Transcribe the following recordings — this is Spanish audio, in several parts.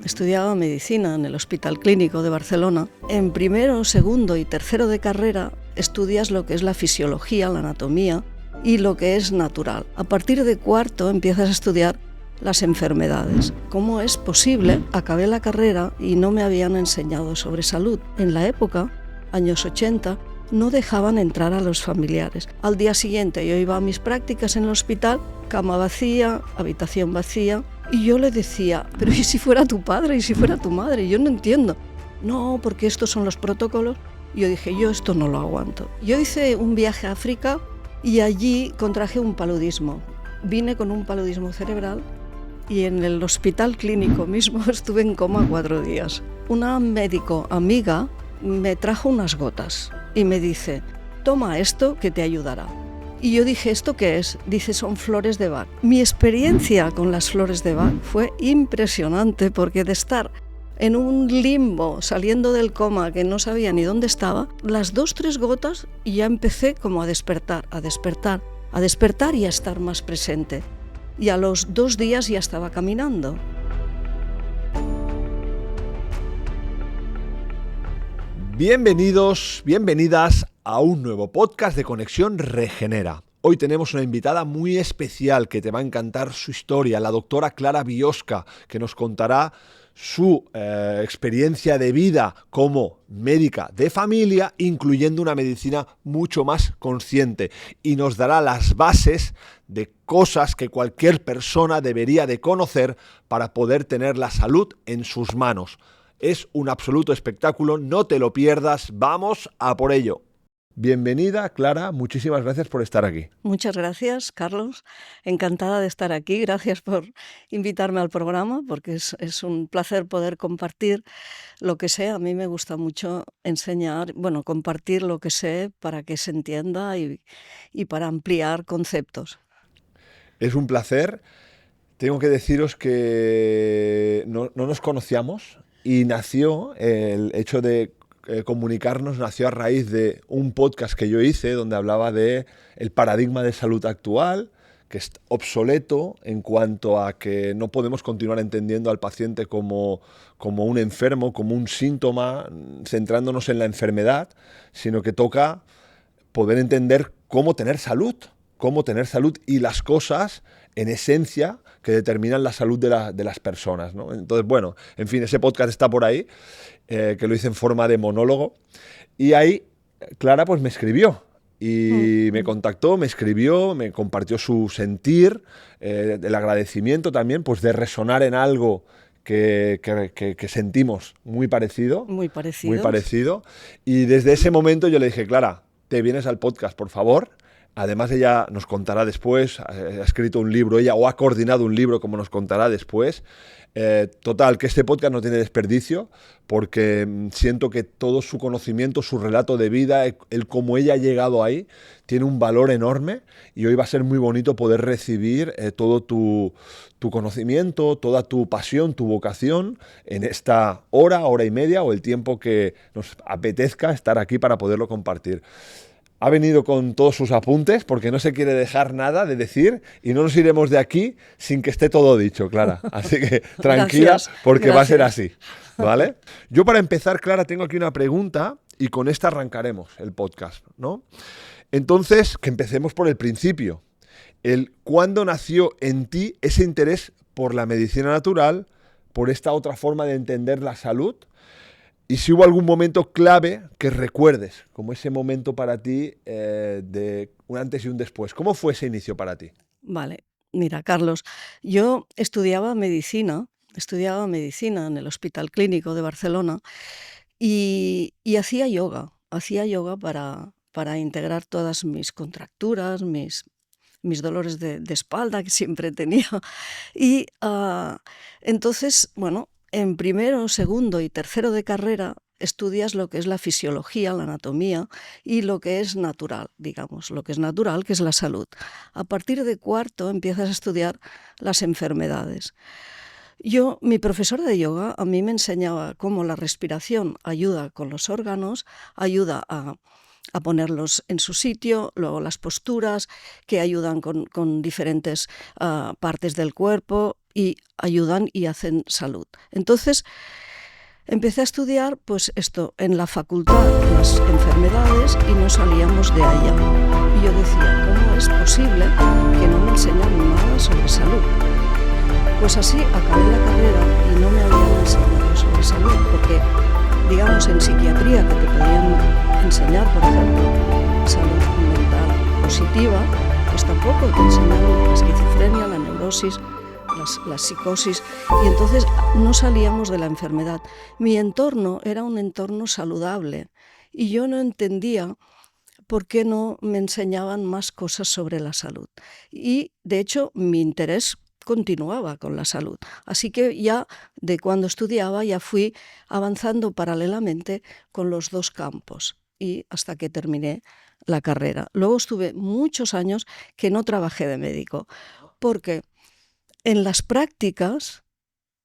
Estudiaba medicina en el Hospital Clínico de Barcelona. En primero, segundo y tercero de carrera estudias lo que es la fisiología, la anatomía y lo que es natural. A partir de cuarto empiezas a estudiar las enfermedades. ¿Cómo es posible? Acabé la carrera y no me habían enseñado sobre salud. En la época, años 80, no dejaban entrar a los familiares. Al día siguiente yo iba a mis prácticas en el hospital, cama vacía, habitación vacía, y yo le decía, pero ¿y si fuera tu padre? ¿Y si fuera tu madre? Yo no entiendo. No, porque estos son los protocolos. Yo dije, yo esto no lo aguanto. Yo hice un viaje a África y allí contraje un paludismo. Vine con un paludismo cerebral y en el hospital clínico mismo estuve en coma 4 días. Una médico amiga me trajo unas gotas y me dice, toma esto que te ayudará. Y yo dije, ¿esto qué es? Dice, son flores de Bach. Mi experiencia con las flores de Bach fue impresionante porque de estar en un limbo, saliendo del coma, que no sabía ni dónde estaba, las 2-3 gotas y ya empecé como a despertar y a estar más presente. Y a los 2 días ya estaba caminando. Bienvenidos, bienvenidas a un nuevo podcast de Conexión Regenera. Hoy tenemos una invitada muy especial que te va a encantar su historia, la doctora Clara Biosca, que nos contará su experiencia de vida como médica de familia, incluyendo una medicina mucho más consciente, y nos dará las bases de cosas que cualquier persona debería de conocer para poder tener la salud en sus manos. Es un absoluto espectáculo, no te lo pierdas, vamos a por ello. Bienvenida, Clara, muchísimas gracias por estar aquí. Muchas gracias, Carlos. Encantada de estar aquí. Gracias por invitarme al programa, porque es un placer poder compartir lo que sé. A mí me gusta mucho enseñar, compartir lo que sé para que se entienda y para ampliar conceptos. Es un placer. Tengo que deciros que no nos conocíamos y nació el hecho de comunicarnos, nació a raíz de un podcast que yo hice donde hablaba de el paradigma de salud actual, que es obsoleto en cuanto a que no podemos continuar entendiendo al paciente como un enfermo, como un síntoma, centrándonos en la enfermedad, sino que toca poder entender cómo tener salud y las cosas en esencia que determinan la salud de las personas, ¿no? Entonces, bueno, en fin, ese podcast está por ahí, que lo hice en forma de monólogo, y ahí Clara pues me escribió y me contactó, me escribió, me compartió su sentir, el agradecimiento también pues de resonar en algo que sentimos muy parecido. Muy parecido. Y desde ese momento yo le dije, Clara, te vienes al podcast, por favor. Además, ella nos contará después, ha escrito un libro, ella o ha coordinado un libro, como nos contará después. Total, que este podcast no tiene desperdicio, porque siento que todo su conocimiento, su relato de vida, el cómo ella ha llegado ahí, tiene un valor enorme, y hoy va a ser muy bonito poder recibir todo tu conocimiento, toda tu pasión, tu vocación, en esta hora y media, o el tiempo que nos apetezca estar aquí para poderlo compartir. Ha venido con todos sus apuntes porque no se quiere dejar nada de decir y no nos iremos de aquí sin que esté todo dicho, Clara. Así que tranquila, porque va a ser así, ¿vale? Yo, para empezar, Clara, tengo aquí una pregunta y con esta arrancaremos el podcast, ¿no? Entonces, que empecemos por el principio. ¿Cuándo nació en ti ese interés por la medicina natural, por esta otra forma de entender la salud? Y si hubo algún momento clave que recuerdes, como ese momento para ti de un antes y un después. ¿Cómo fue ese inicio para ti? Vale, mira, Carlos, yo estudiaba medicina en el Hospital Clínico de Barcelona y hacía yoga para integrar todas mis contracturas, mis dolores de espalda que siempre tenía. Y entonces, en primero, segundo y tercero de carrera estudias lo que es la fisiología, la anatomía y lo que es natural, digamos, lo que es natural, que es la salud. A partir de cuarto empiezas a estudiar las enfermedades. Mi profesor de yoga a mí me enseñaba cómo la respiración ayuda con los órganos, ayuda a ponerlos en su sitio, luego las posturas que ayudan con diferentes partes del cuerpo, y ayudan y hacen salud. Entonces, empecé a estudiar pues esto en la facultad, las enfermedades, y no salíamos de allá. Y yo decía, ¿cómo es posible que no me enseñan nada sobre salud? Pues así acabé la carrera y no me habían enseñado sobre salud, porque digamos en psiquiatría que te podían enseñar, por ejemplo, salud mental positiva, pues tampoco te enseñaban la esquizofrenia, la neurosis, la psicosis, y entonces no salíamos de la enfermedad. Mi entorno era un entorno saludable y yo no entendía por qué no me enseñaban más cosas sobre la salud. Y de hecho mi interés continuaba con la salud. Así que ya de cuando estudiaba ya fui avanzando paralelamente con los dos campos y hasta que terminé la carrera. Luego estuve muchos años que no trabajé de médico porque en las prácticas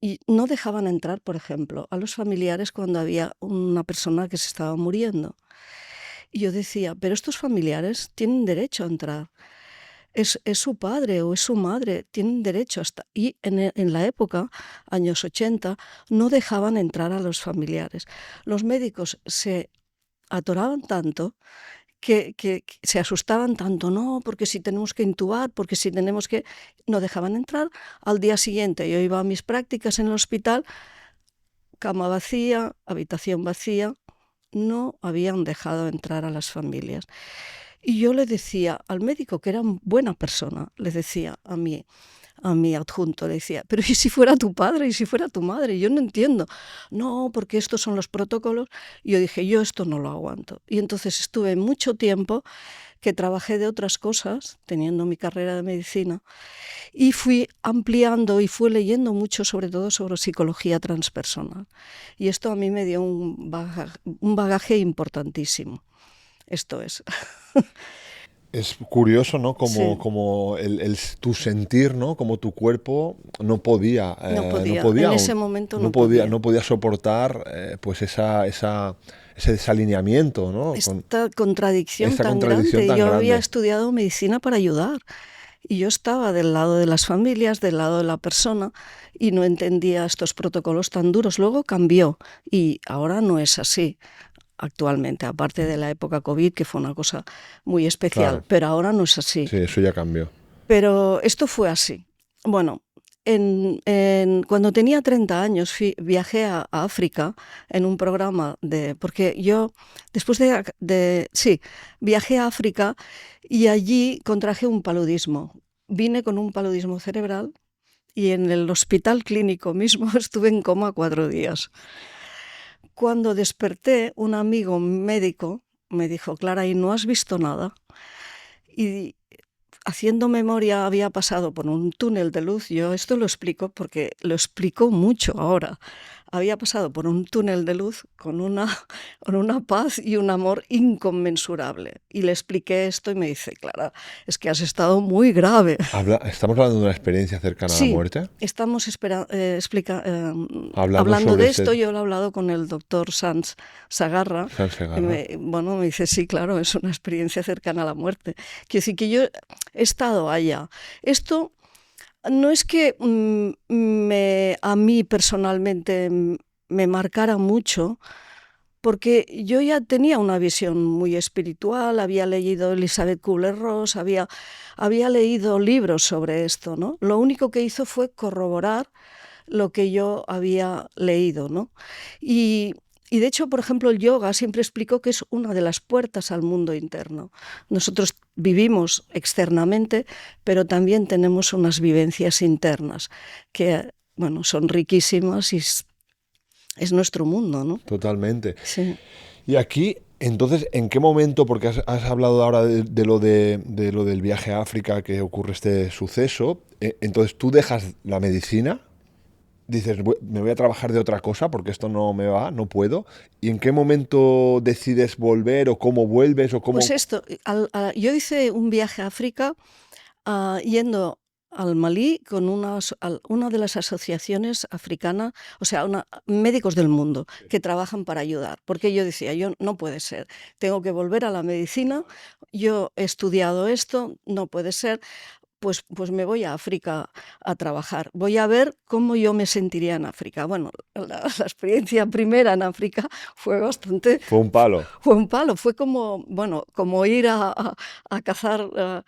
y no dejaban entrar, por ejemplo, a los familiares cuando había una persona que se estaba muriendo. Y yo decía, pero estos familiares tienen derecho a entrar. Es su padre o es su madre, tienen derecho hasta... Y en la época, años 80, no dejaban entrar a los familiares. Los médicos se atoraban tanto que se asustaban tanto, no, porque si tenemos que intubar, porque si tenemos que... No dejaban entrar. Al día siguiente yo iba a mis prácticas en el hospital, cama vacía, habitación vacía, no habían dejado entrar a las familias. Y yo le decía al médico, que era buena persona, le decía a mi adjunto, le decía, pero ¿y si fuera tu padre? ¿Y si fuera tu madre? Yo no entiendo. No, porque estos son los protocolos. Y yo dije, yo esto no lo aguanto. Y entonces estuve mucho tiempo que trabajé de otras cosas, teniendo mi carrera de medicina, y fui ampliando y fui leyendo mucho, sobre todo sobre psicología transpersonal. Y esto a mí me dio un bagaje importantísimo. Esto es. Es curioso, ¿no? Sí. Como tu sentir, ¿no? Como tu cuerpo no podía, No podía. En ese momento no podía. No podía soportar, pues ese desalineamiento, ¿no? Esta contradicción tan contradicción grande. tan Yo grande. había estudiado medicina para ayudar y yo estaba del lado de las familias, del lado de la persona, y no entendía estos protocolos tan duros. Luego cambió y ahora no es así. Actualmente, aparte de la época COVID, que fue una cosa muy especial, Claro. pero ahora no es así. Sí, eso ya cambió. Pero esto fue así. Bueno, cuando tenía 30 años viajé a África en un programa porque yo después sí, viajé a África y allí contraje un paludismo. Vine con un paludismo cerebral y en el hospital clínico mismo estuve en coma 4 días. Cuando desperté, un amigo médico me dijo, Clara, ¿y no has visto nada? Y haciendo memoria había pasado por un túnel de luz. Yo esto lo explico porque lo explico mucho ahora. Había pasado por un túnel de luz con una paz y un amor inconmensurable. Y le expliqué esto y me dice, Clara, es que has estado muy grave. ¿Estamos hablando de una experiencia cercana a la muerte? Estamos Hablando hablando de sobre esto. Yo lo he hablado con el doctor Sanz Sagarra. Me dice, sí, claro, es una experiencia cercana a la muerte. Quiero decir que yo he estado allá. Esto no es que a mí personalmente me marcara mucho, porque yo ya tenía una visión muy espiritual, había leído Elizabeth Kubler-Ross, había leído libros sobre esto, ¿no? Lo único que hizo fue corroborar lo que yo había leído, ¿no? Y de hecho, por ejemplo, el yoga siempre explico que es una de las puertas al mundo interno. Nosotros vivimos externamente, pero también tenemos unas vivencias internas que, bueno, son riquísimas y es nuestro mundo, ¿no? Totalmente. Sí. Y aquí, entonces, ¿en qué momento, porque has hablado ahora de lo del viaje a África, que ocurre este suceso, entonces tú dejas la medicina, dices, me voy a trabajar de otra cosa porque esto no me va, no puedo, ¿y en qué momento decides volver o cómo vuelves o cómo...? Pues esto, yo hice un viaje a África yendo al Malí con una de las asociaciones africanas, o sea, médicos del mundo que trabajan para ayudar, porque yo decía, no puede ser, tengo que volver a la medicina, yo he estudiado esto, no puede ser, pues me voy a África a trabajar. Voy a ver cómo yo me sentiría en África. Bueno, la experiencia primera en África fue bastante... Fue un palo. Fue un palo, fue como, bueno, como ir a cazar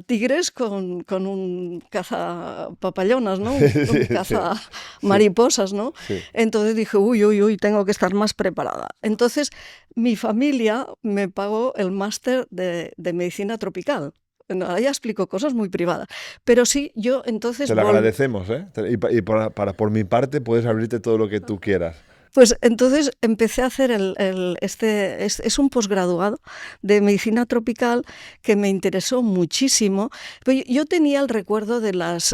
tigres con un cazapapallonas, ¿no? Un cazamariposas, ¿no? Sí. Entonces dije, uy, tengo que estar más preparada. Entonces mi familia me pagó el máster de medicina tropical. Ahora ya explico cosas muy privadas. Pero sí, yo entonces... Te lo agradecemos, ¿eh? Y por mi parte puedes abrirte todo lo que tú quieras. Pues entonces empecé a hacer es un posgraduado de medicina tropical que me interesó muchísimo. Yo tenía el recuerdo de las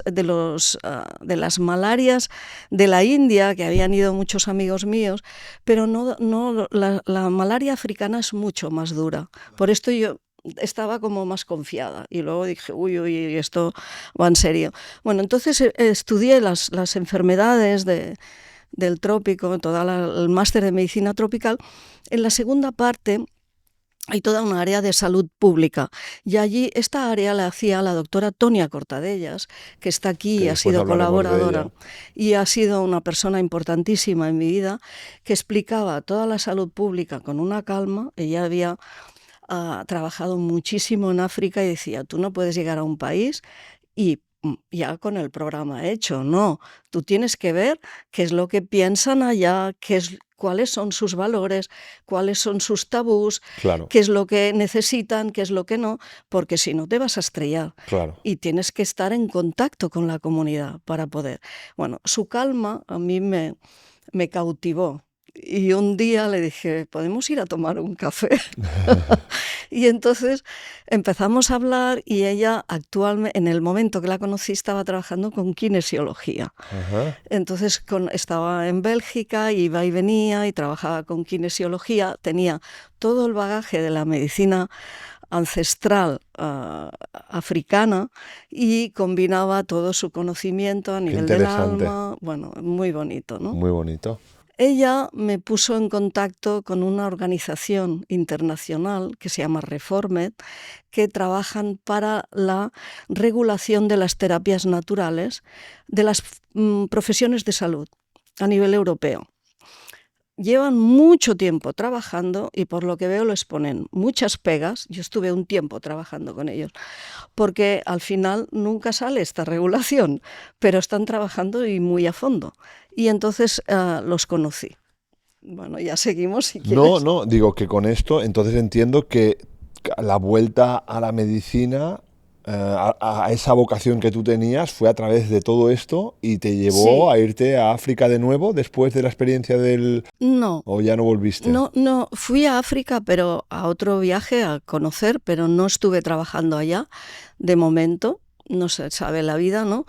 malarias de la India, que habían ido muchos amigos míos, pero la malaria africana es mucho más dura. Por esto yo estaba como más confiada y luego dije, uy, esto va en serio. Bueno, entonces estudié las enfermedades del trópico, el máster de medicina tropical. En la segunda parte hay toda una área de salud pública y allí esta área la hacía la doctora Tonia Cortadellas, que está aquí y ha sido colaboradora y ha sido una persona importantísima en mi vida, que explicaba toda la salud pública con una calma. Ella había trabajado muchísimo en África y decía, tú no puedes llegar a un país y ya con el programa hecho, no, tú tienes que ver qué es lo que piensan allá, cuáles son sus valores, cuáles son sus tabús, claro, qué es lo que necesitan, qué es lo que no, porque si no te vas a estrellar. Claro. Y tienes que estar en contacto con la comunidad para poder. Bueno, su calma a mí me cautivó. Y un día le dije, ¿podemos ir a tomar un café? Y entonces empezamos a hablar y ella actualmente, en el momento que la conocí, estaba trabajando con kinesiología. Ajá. Entonces estaba en Bélgica, iba y venía y trabajaba con kinesiología, tenía todo el bagaje de la medicina ancestral africana y combinaba todo su conocimiento a nivel del alma. Bueno, muy bonito, ¿no? Muy bonito. Ella me puso en contacto con una organización internacional que se llama Reformed, que trabajan para la regulación de las terapias naturales de las profesiones de salud a nivel europeo. Llevan mucho tiempo trabajando y por lo que veo les ponen muchas pegas. Yo estuve un tiempo trabajando con ellos, porque al final nunca sale esta regulación, pero están trabajando y muy a fondo. Y entonces los conocí. Bueno, ya seguimos si quieres. No, digo que con esto entonces entiendo que la vuelta a la medicina, a esa vocación que tú tenías, fue a través de todo esto y te llevó a irte a África de nuevo después de la experiencia del... No. ¿O ya no volviste? No, fui a África, pero a otro viaje a conocer, pero no estuve trabajando allá de momento. No se sabe la vida, ¿no?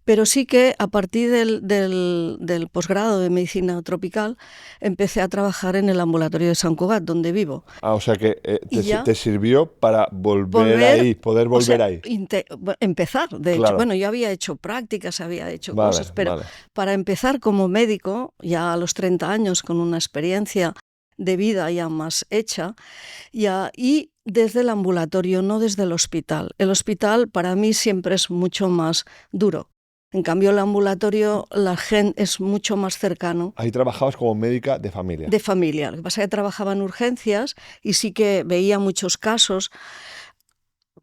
Pero sí que a partir del posgrado de medicina tropical empecé a trabajar en el ambulatorio de Sant Cugat, donde vivo. O sea que te sirvió para poder volver ahí. Empezar, de hecho. Bueno, yo había hecho prácticas, había hecho cosas, pero para empezar como médico, ya a los 30 años, con una experiencia de vida ya más hecha, y desde el ambulatorio, no desde el hospital. El hospital para mí siempre es mucho más duro. En cambio, el ambulatorio, la gente es mucho más cercano. Ahí trabajabas como médica de familia. De familia. Lo que pasa es que trabajaba en urgencias y sí que veía muchos casos.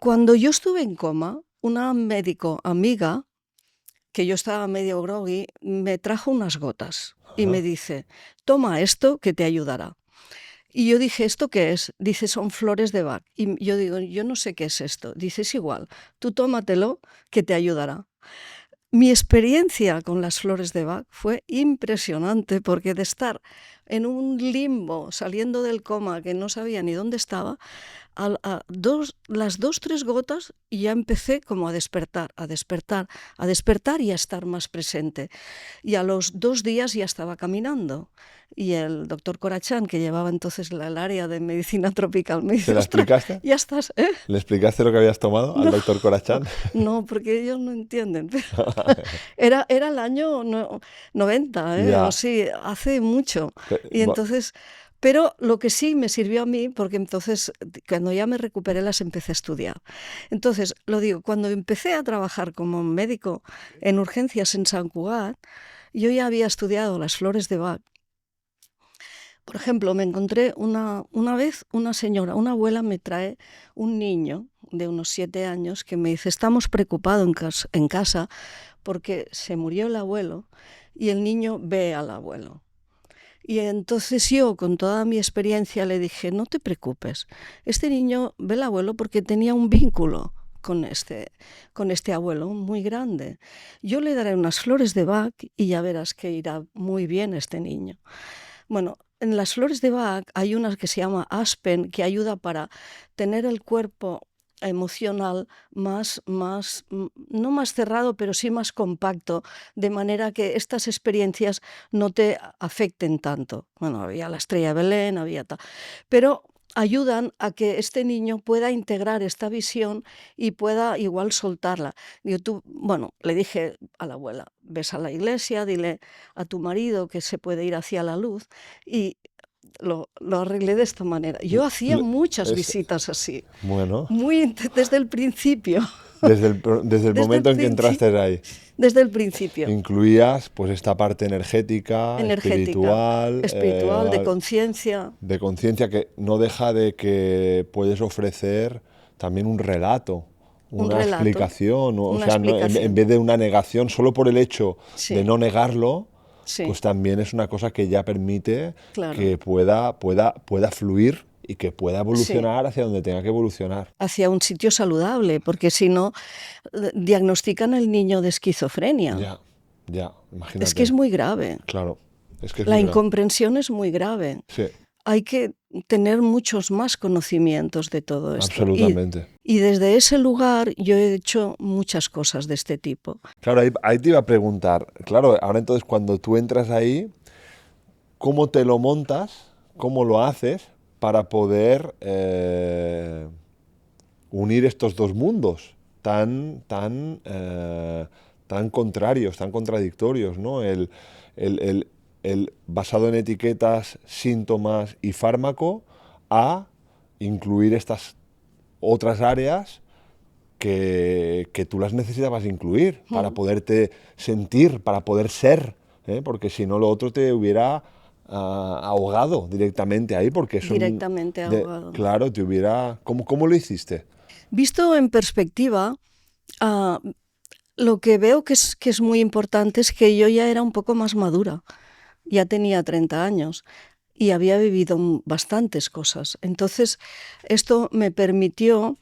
Cuando yo estuve en coma, una médico amiga, que yo estaba medio groggy, me trajo unas gotas y me dice, toma esto que te ayudará. Y yo dije, ¿esto qué es? Dice, son flores de Bach. Y yo digo, yo no sé qué es esto. Dice, es igual, tú tómatelo que te ayudará. Mi experiencia con las flores de Bach fue impresionante, porque de estar en un limbo, saliendo del coma, que no sabía ni dónde estaba, las 2-3 gotas y ya empecé como a despertar y a estar más presente. Y a los 2 días ya estaba caminando. Y el doctor Corachán, que llevaba entonces el área de medicina tropical, me dice... ¿Se la explicaste? Ya estás, ¿eh? ¿Le explicaste lo que habías tomado al doctor Corachán? No, porque ellos no entienden. Era el año 90, ¿eh? O sí, hace mucho. Y entonces... Pero lo que sí me sirvió a mí, porque entonces cuando ya me recuperé las empecé a estudiar. Entonces, lo digo, cuando empecé a trabajar como médico en urgencias en Sant Cugat, yo ya había estudiado las flores de Bach. Por ejemplo, me encontré una vez una señora, una abuela me trae un niño de unos 7 años que me dice, estamos preocupados en casa porque se murió el abuelo y el niño ve al abuelo. Y entonces yo, con toda mi experiencia, le dije, no te preocupes, este niño ve al abuelo porque tenía un vínculo con este abuelo muy grande. Yo le daré unas flores de Bach y ya verás que irá muy bien este niño. Bueno, en las flores de Bach hay una que se llama Aspen, que ayuda para tener el cuerpo emocional no más cerrado, pero sí más compacto, de manera que estas experiencias no te afecten tanto. Bueno, había la estrella de Belén, había tal, pero ayudan a que este niño pueda integrar esta visión y pueda igual soltarla. Le dije a la abuela, ves a la iglesia, dile a tu marido que se puede ir hacia la luz, y lo arreglé de esta manera. Yo hacía muchas visitas así, Bueno, desde el principio. desde el momento en que entraste ahí. Desde el principio. Incluías pues esta parte energética, espiritual, de conciencia. De conciencia, que no deja de que puedes ofrecer también un relato, una explicación. En vez de una negación, solo por el hecho de no negarlo, pues también es una cosa que ya permite que pueda fluir y que pueda evolucionar hacia donde tenga que evolucionar. Hacia un sitio saludable, porque si no, diagnostican al niño de esquizofrenia. Ya, imagínate. Es que es muy grave. Claro, es que es la incomprensión es muy grave. Sí. Hay que tener muchos más conocimientos de todo esto. Absolutamente. Y desde ese lugar yo he hecho muchas cosas de este tipo. Claro, ahí te iba a preguntar, claro, ahora entonces cuando tú entras ahí, ¿cómo te lo montas? ¿Cómo lo haces para poder unir estos dos mundos tan contrarios, tan contradictorios, ¿no? El basado en etiquetas, síntomas y fármaco, a incluir estas otras áreas que tú las necesitabas incluir para poderte sentir, para poder ser, porque si no lo otro te hubiera ahogado directamente ahí, porque eso ahogado. Claro, te hubiera... ¿Cómo lo hiciste? Visto en perspectiva, lo que veo que es muy importante es que yo ya era un poco más madura. Ya tenía 30 años y había vivido bastantes cosas. Entonces, esto me permitió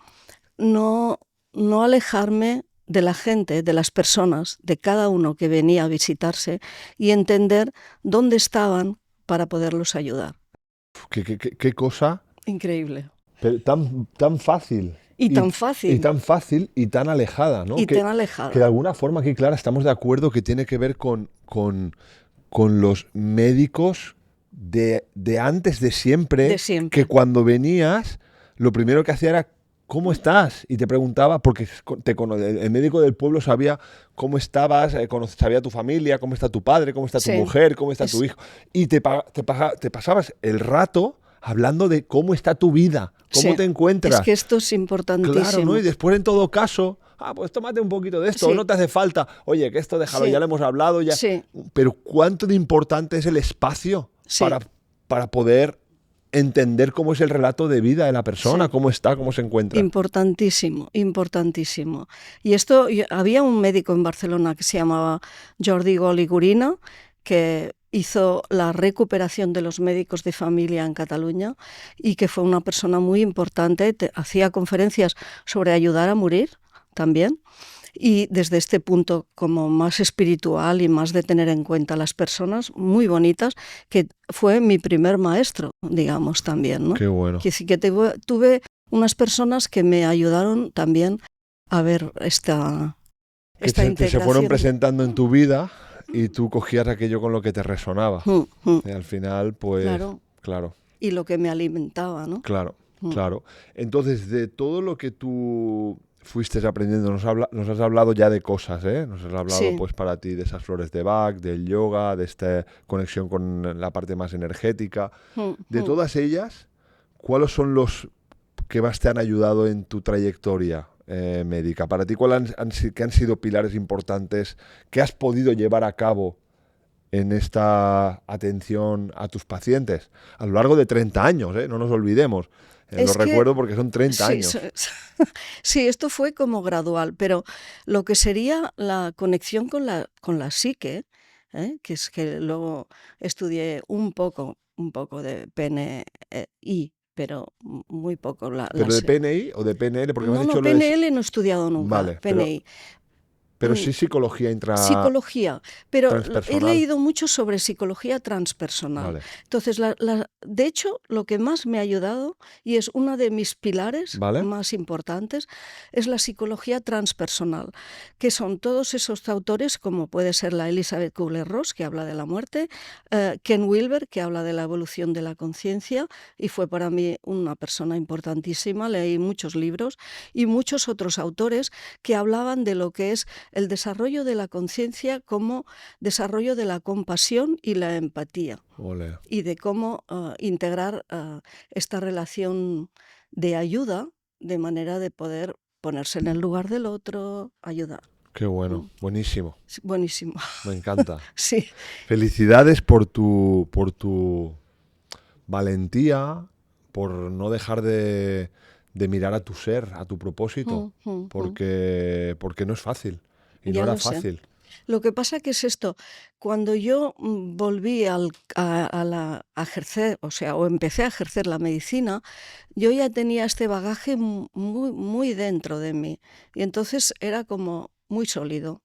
no alejarme de la gente, de las personas, de cada uno que venía a visitarse y entender dónde estaban para poderlos ayudar. ¿Qué cosa? Increíble. Pero tan fácil. Y tan fácil. Y tan fácil y tan alejada, ¿no? Tan alejada. Que de alguna forma aquí, Clara, estamos de acuerdo que tiene que ver con los médicos de antes, de siempre, que cuando venías, lo primero que hacía era ¿cómo estás? Y te preguntaba, porque el médico del pueblo sabía cómo estabas, sabía tu familia, cómo está tu padre, cómo está tu mujer, cómo está tu hijo. Y te pasabas el rato hablando de cómo está tu vida, cómo te encuentras. Es que esto es importantísimo. Claro, ¿no? Y después, en todo caso, pues tómate un poquito de esto, no te hace falta. Oye, que esto déjalo, ya lo hemos hablado. Ya. Pero ¿cuánto de importante es el espacio para poder entender cómo es el relato de vida de la persona, cómo está, cómo se encuentra? Importantísimo, importantísimo. Y esto, había un médico en Barcelona que se llamaba Jordi Goligurina, que hizo la recuperación de los médicos de familia en Cataluña y que fue una persona muy importante, hacía conferencias sobre ayudar a morir también, y desde este punto como más espiritual y más de tener en cuenta a las personas, muy bonitas, que fue mi primer maestro, digamos, también, ¿no? Qué bueno. Que sí que tuve unas personas que me ayudaron también a ver esta integración. Que se fueron presentando en tu vida y tú cogías aquello con lo que te resonaba. Y al final, pues... Claro. Y lo que me alimentaba, ¿no? Claro. Entonces, de todo lo que tú fuiste aprendiendo? Nos has hablado ya de cosas, ¿eh? Nos has hablado, Sí. pues, para ti de esas flores de Bach, del yoga, de esta conexión con la parte más energética. Mm, De mm. todas ellas, ¿cuáles son los que más te han ayudado en tu trayectoria médica? Para ti, ¿qué han sido pilares importantes que has podido llevar a cabo en esta atención a tus pacientes a lo largo de 30 años, ¿eh? No nos olvidemos. Lo Es que recuerdo porque son 30 sí, años. sí, esto fue como gradual, pero lo que sería la conexión con la psique, que es que luego estudié un poco de PNI, pero muy poco. ¿Pero de PNI o de PNL? Porque me has No, no, dicho lo de... PNL no he estudiado nunca, Vale, PNI. pero sí psicología Psicología, pero he transpersonal. leído mucho sobre psicología transpersonal. Vale, Entonces, de hecho, lo que más me ha ayudado, y es uno de mis pilares vale, más importantes, es la psicología transpersonal, que son todos esos autores, como puede ser la Elizabeth Kubler-Ross, que habla de la muerte, Ken Wilber, que habla de la evolución de la conciencia, y fue para mí una persona importantísima. Leí muchos libros y muchos otros autores que hablaban de lo que es el desarrollo de la conciencia como desarrollo de la compasión y la empatía, ole, y de cómo integrar esta relación de ayuda de manera de poder ponerse en el lugar del otro, ayudar. qué bueno, buenísimo, Sí, buenísimo. me encanta. Sí. Felicidades por tu valentía, por no dejar de mirar a tu ser, a tu propósito, porque no es fácil. Y no Ya era lo sé. fácil. Lo que pasa que es esto, cuando yo volví a ejercer, o sea, o empecé a ejercer la medicina, yo ya tenía este bagaje muy, muy dentro de mí. Y entonces era como muy sólido,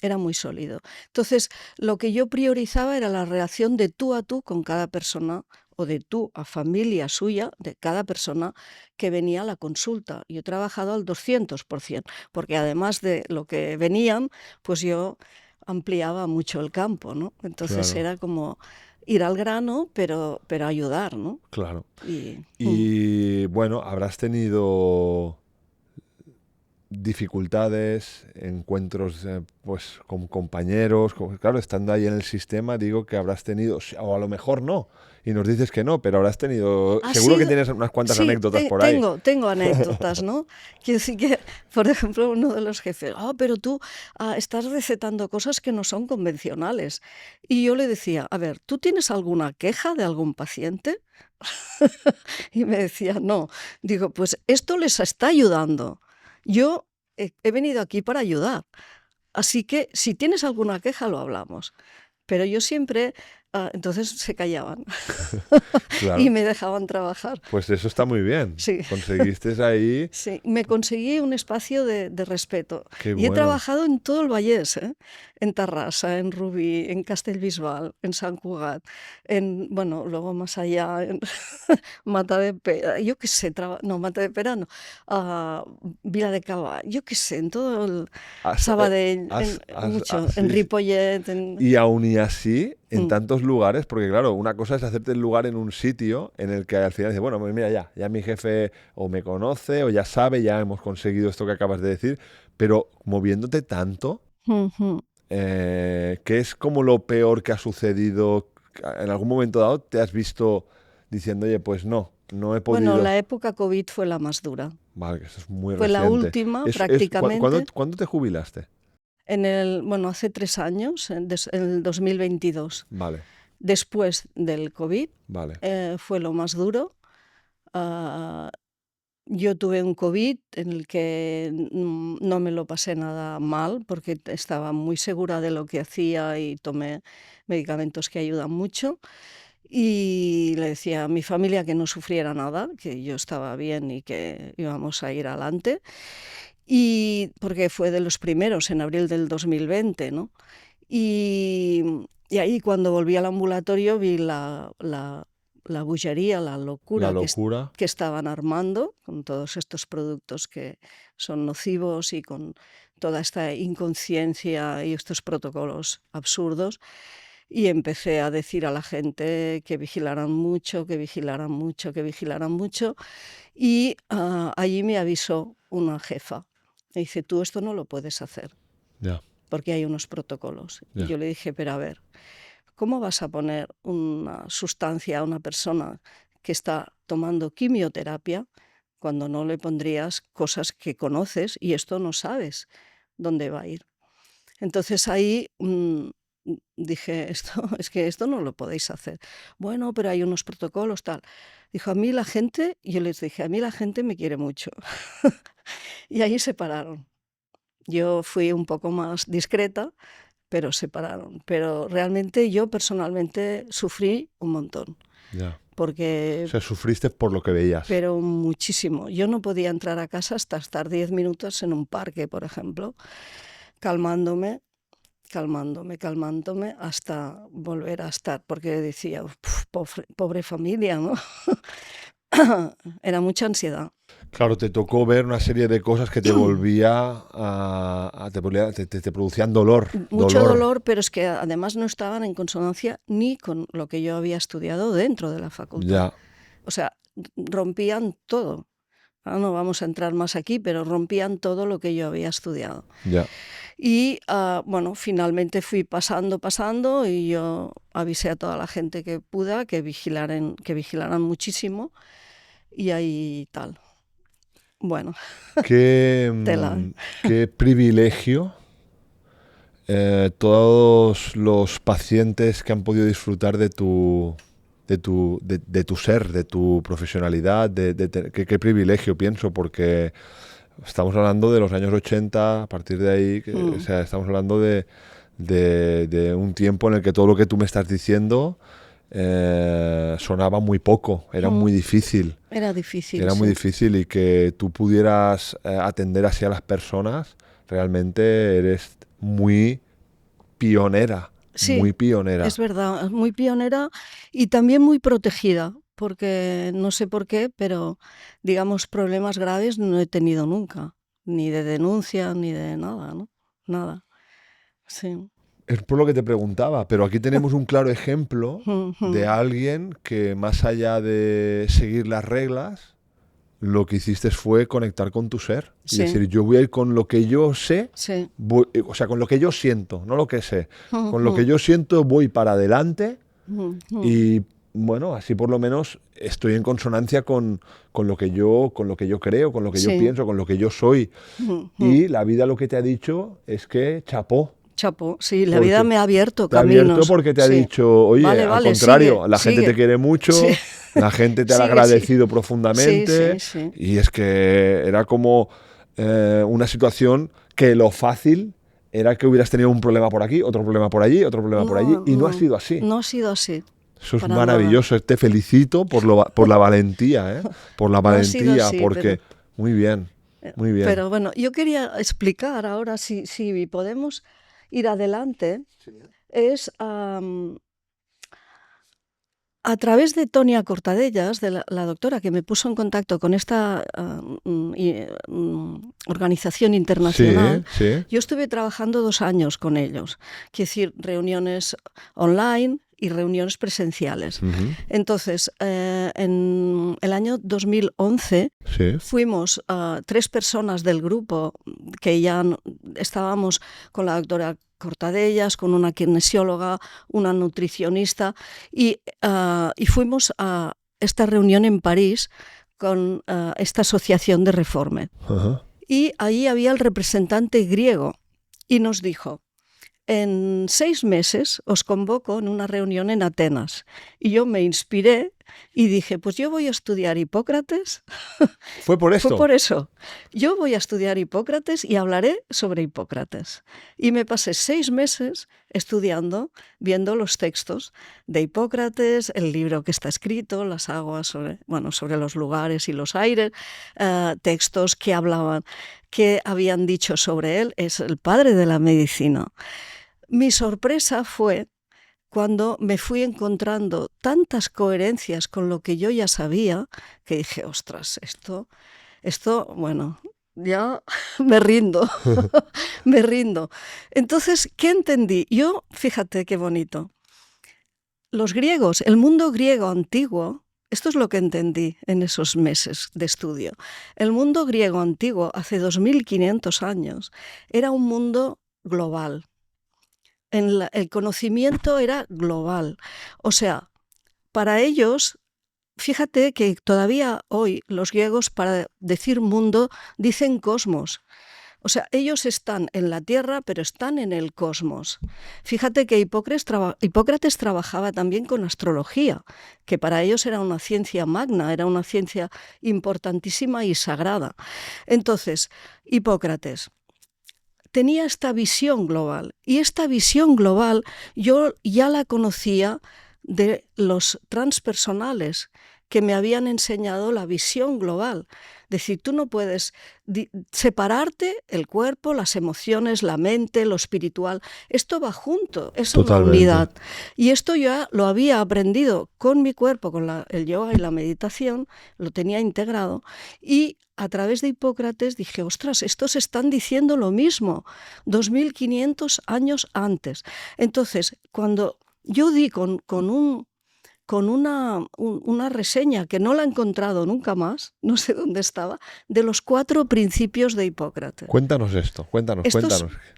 era muy sólido. Entonces, lo que yo priorizaba era la relación de tú a tú con cada persona, o de tú a familia suya, de cada persona que venía a la consulta. Yo he trabajado al 200%, porque además de lo que venían, pues yo ampliaba mucho el campo, ¿no? Entonces Claro, era como ir al grano, pero ayudar, ¿no? claro. Y, Y bueno, habrás tenido dificultades, encuentros pues con compañeros, claro, estando ahí en el sistema, digo que habrás tenido, o a lo mejor no, y nos dices que no, pero habrás tenido, Ha seguro que sido, tienes unas cuantas sí, anécdotas por ahí. tengo anécdotas, ¿no? Quiero decir que, por ejemplo, uno de los jefes, pero tú estás recetando cosas que no son convencionales. Y yo le decía, a ver, ¿tú tienes alguna queja de algún paciente? Y me decía, no. Digo, pues esto les está ayudando. Yo he venido aquí para ayudar. Así que si tienes alguna queja, lo hablamos. Pero yo siempre, entonces se callaban y Claro, me dejaban trabajar. pues eso está muy bien. Sí, Conseguiste ahí, sí, me conseguí un espacio de respeto. qué Y he bueno. trabajado en todo el Vallès, en Tarrasa, en Rubí, en Castellbisbal, en Sant Cugat, bueno, luego más allá, en Matadepera, yo qué sé, no, Matadepera no, Vila de Cava, yo qué sé, en todo el Has, Sabadell, en sí, sí. Ripollet, Y aún y así, en Mm. tantos lugares, porque claro, una cosa es hacerte el lugar en un sitio en el que al final dices, bueno, pues mira, ya mi jefe o me conoce o ya sabe, ya hemos conseguido esto que acabas de decir, pero moviéndote tanto, Ujú. ¿qué es como lo peor que ha sucedido? ¿En algún momento dado te has visto diciendo, oye, pues no he Bueno, podido? la época COVID fue la más dura. Vale, que eso es muy Fue la reciente. última prácticamente. ¿Cuándo te jubilaste? Bueno, hace 3 años, en el 2022. Vale, Después del COVID, vale. fue lo más duro. Ah, yo tuve un COVID en el que no me lo pasé nada mal porque estaba muy segura de lo que hacía y tomé medicamentos que ayudan mucho. Y le decía a mi familia que no sufriera nada, que yo estaba bien y que íbamos a ir adelante. Y porque fue de los primeros en abril del 2020, ¿no? Y, y ahí cuando volví al ambulatorio vi la bullería, la La locura locura, que estaban armando con todos estos productos que son nocivos y con toda esta inconsciencia y estos protocolos absurdos. Y empecé a decir a la gente que vigilaran mucho, que vigilaran mucho, que vigilaran mucho. Y allí me avisó una jefa Me dice, tú esto no lo puedes hacer, porque hay unos protocolos. Y yo le dije, pero a ver, ¿cómo vas a poner una sustancia a una persona que está tomando quimioterapia cuando no le pondrías cosas que conoces y esto no sabes dónde va a ir? Entonces ahí dije, es que esto no lo podéis hacer. Bueno, pero hay unos protocolos, tal. Dijo, a mí la gente, yo les dije, a mí la gente me quiere mucho. Y ahí se pararon. Yo fui un poco más discreta, pero se pararon. Pero realmente yo personalmente sufrí un montón. Porque, o sea, sufriste por lo que veías. Pero muchísimo. Yo no podía entrar a casa hasta estar 10 minutos en un parque, por ejemplo, calmándome, hasta volver a estar, porque decía, pobre familia, ¿no? Era mucha ansiedad. Claro, te tocó ver una serie de cosas que te volvía te producían dolor. Mucho dolor, pero es que además no estaban en consonancia ni con lo que yo había estudiado dentro de la facultad. O sea, rompían todo. No vamos a entrar más aquí, pero rompían todo lo que yo había estudiado. Y bueno, finalmente fui pasando y yo avisé a toda la gente que pude que vigilaran muchísimo y ahí tal. Bueno, qué privilegio todos los pacientes que han podido disfrutar de tu ser, de tu profesionalidad, qué privilegio, pienso, porque estamos hablando de los años 80, a partir de ahí, o sea, estamos hablando de un tiempo en el que todo lo que tú me estás diciendo sonaba muy poco, era muy difícil. Era difícil. Era muy difícil, y que tú pudieras atender así a las personas, realmente eres muy pionera. Sí, muy pionera. Es verdad, muy pionera y también muy protegida, porque no sé por qué, pero digamos problemas graves no he tenido nunca, ni de denuncia, ni de nada, ¿no? Nada. Sí. Es por lo que te preguntaba, pero aquí tenemos un claro ejemplo de alguien que, más allá de seguir las reglas, lo que hiciste fue conectar con tu ser. Y decir, yo voy a ir con lo que yo sé, o sea, con lo que yo siento, no lo que sé. Con lo que yo siento voy para adelante y, bueno, así por lo menos estoy en consonancia con lo que yo creo, con lo que yo pienso, con lo que yo soy. Y la vida lo que te ha dicho es que chapó. Sí, la vida me ha abierto caminos. Te ha abierto porque te ha dicho, oye, al contrario, la gente te quiere mucho, la gente te ha agradecido profundamente, y es que era como una situación que lo fácil era que hubieras tenido un problema por aquí, otro problema por allí, otro problema por allí, y no ha sido así. No ha sido así. Eso es maravilloso. Te felicito por la valentía, ¿eh? Por la valentía, así, porque muy bien, muy bien. Pero bueno, yo quería explicar ahora, si podemos ir adelante, es a través de Tonia Cortadellas, de la doctora que me puso en contacto con esta organización internacional. Yo estuve trabajando 2 años con ellos, quiero decir, reuniones online y reuniones presenciales. Entonces, en el año 2011 fuimos 3 personas del grupo que ya estábamos con la doctora Cortadellas, con una kinesióloga, una nutricionista, y fuimos a esta reunión en París con esta asociación de Reforme. Y ahí había el representante griego y nos dijo, en 6 meses os convoco en una reunión en Atenas. Y yo me inspiré y dije, pues yo voy a estudiar Hipócrates. ¿Fue por eso? Fue por eso. Yo voy a estudiar Hipócrates y hablaré sobre Hipócrates. Y me pasé 6 meses estudiando, viendo los textos de Hipócrates, el libro que está escrito, las aguas sobre los lugares y los aires, textos que hablaban, que habían dicho sobre él. Es el padre de la medicina. Mi sorpresa fue cuando me fui encontrando tantas coherencias con lo que yo ya sabía, que dije, ostras, esto, bueno, ya me rindo, me rindo. Entonces, ¿qué entendí? Yo, fíjate qué bonito. Los griegos, el mundo griego antiguo, Esto es lo que entendí en esos meses de estudio. El mundo griego antiguo, hace 2500 años, era un mundo global. El conocimiento era global. O sea, para ellos, fíjate que todavía hoy los griegos para decir mundo dicen cosmos. O sea, ellos están en la Tierra, pero están en el cosmos. Fíjate que Hipócrates trabajaba también con astrología, que para ellos era una ciencia magna, era una ciencia importantísima y sagrada. Entonces, Hipócrates tenía esta visión global, y esta visión global yo ya la conocía de los transpersonales, que me habían enseñado la visión global. Es decir, tú no puedes separarte el cuerpo, las emociones, la mente, lo espiritual. Esto va junto, es una unidad. Y esto ya lo había aprendido con mi cuerpo, con el yoga y la meditación, lo tenía integrado. Y a través de Hipócrates dije, ostras, estos están diciendo lo mismo, 2500 años antes. Entonces, cuando yo di con una reseña que no la he encontrado nunca más, no sé dónde estaba, de los 4 principios de Hipócrates. Cuéntanos esto, cuéntanos. Es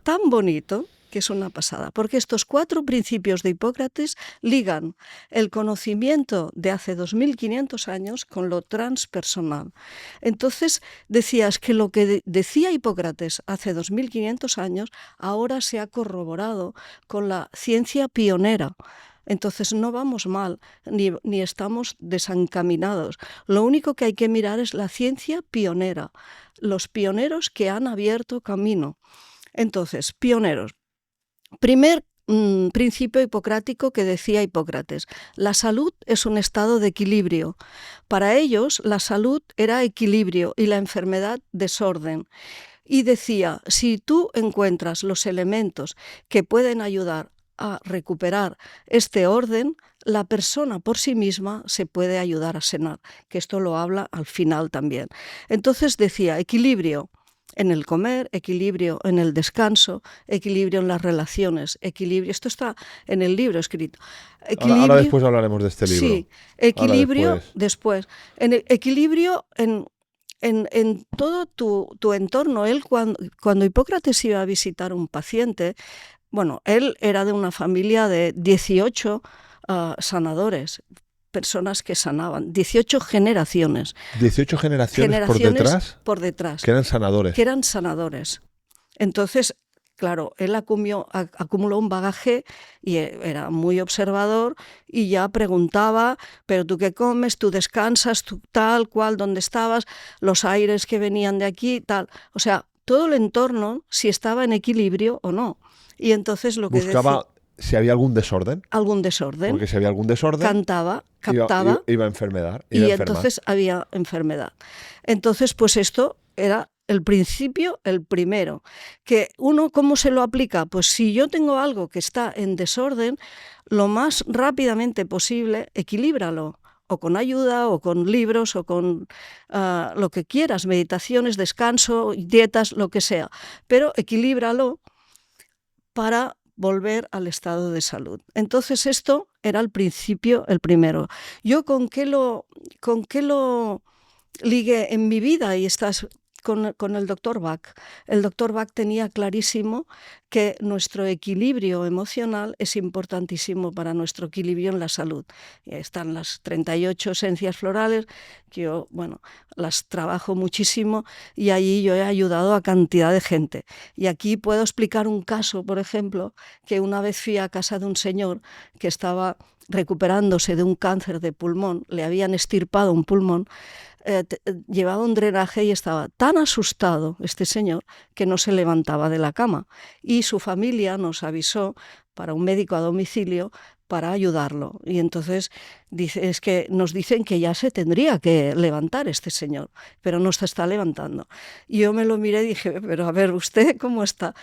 tan bonito que es una pasada, porque estos 4 principios de Hipócrates ligan el conocimiento de hace 2500 años con lo transpersonal. Entonces decías que lo que decía Hipócrates hace 2500 años ahora se ha corroborado con la ciencia pionera. Entonces no vamos mal, ni estamos desencaminados. Lo único que hay que mirar es la ciencia pionera, los pioneros que han abierto camino. Entonces, pioneros. Primer principio hipocrático que decía Hipócrates: la salud es un estado de equilibrio. Para ellos, la salud era equilibrio y la enfermedad desorden. Y decía, si tú encuentras los elementos que pueden ayudar a recuperar este orden, la persona por sí misma se puede ayudar a sanar, que esto lo habla al final también. Entonces decía, equilibrio en el comer, equilibrio en el descanso, equilibrio en las relaciones, equilibrio, esto está en el libro escrito. Ahora después hablaremos de este libro. Sí, equilibrio después. Equilibrio en todo tu entorno. Él cuando Hipócrates iba a visitar un paciente, bueno, él era de una familia de 18 sanadores, personas que sanaban, 18 generaciones. 18 generaciones por detrás. Que eran sanadores. Que eran sanadores. Entonces, claro, él acumuló un bagaje y era muy observador y ya preguntaba, pero tú qué comes, tú descansas, tú tal, cual, dónde estabas, los aires que venían de aquí, tal. O sea, todo el entorno, si estaba en equilibrio o no. Y entonces lo que buscaba si había algún desorden. Algún desorden. Porque si había algún desorden, captaba. Iba a enfermar. Y entonces había enfermedad. Entonces, pues esto era el principio, el primero. Que uno, ¿cómo se lo aplica? Pues si yo tengo algo que está en desorden, lo más rápidamente posible, equilíbralo. O con ayuda, o con libros, o con lo que quieras, meditaciones, descanso, dietas, lo que sea. Pero equilíbralo para volver al estado de salud. Entonces esto era el principio, el primero. Yo con qué lo ligué en mi vida, y estás con el doctor Bach. El doctor Bach tenía clarísimo que nuestro equilibrio emocional es importantísimo para nuestro equilibrio en la salud. Están las 38 esencias florales, que yo, las trabajo muchísimo, y allí yo he ayudado a cantidad de gente. Y aquí puedo explicar un caso, por ejemplo, que una vez fui a casa de un señor que estaba recuperándose de un cáncer de pulmón, le habían extirpado un pulmón, llevaba un drenaje y estaba tan asustado este señor que no se levantaba de la cama, y su familia nos avisó para un médico a domicilio para ayudarlo. Y entonces es que nos dicen que ya se tendría que levantar este señor, pero no se está levantando. Y yo me lo miré y dije, pero a ver, ¿usted cómo está?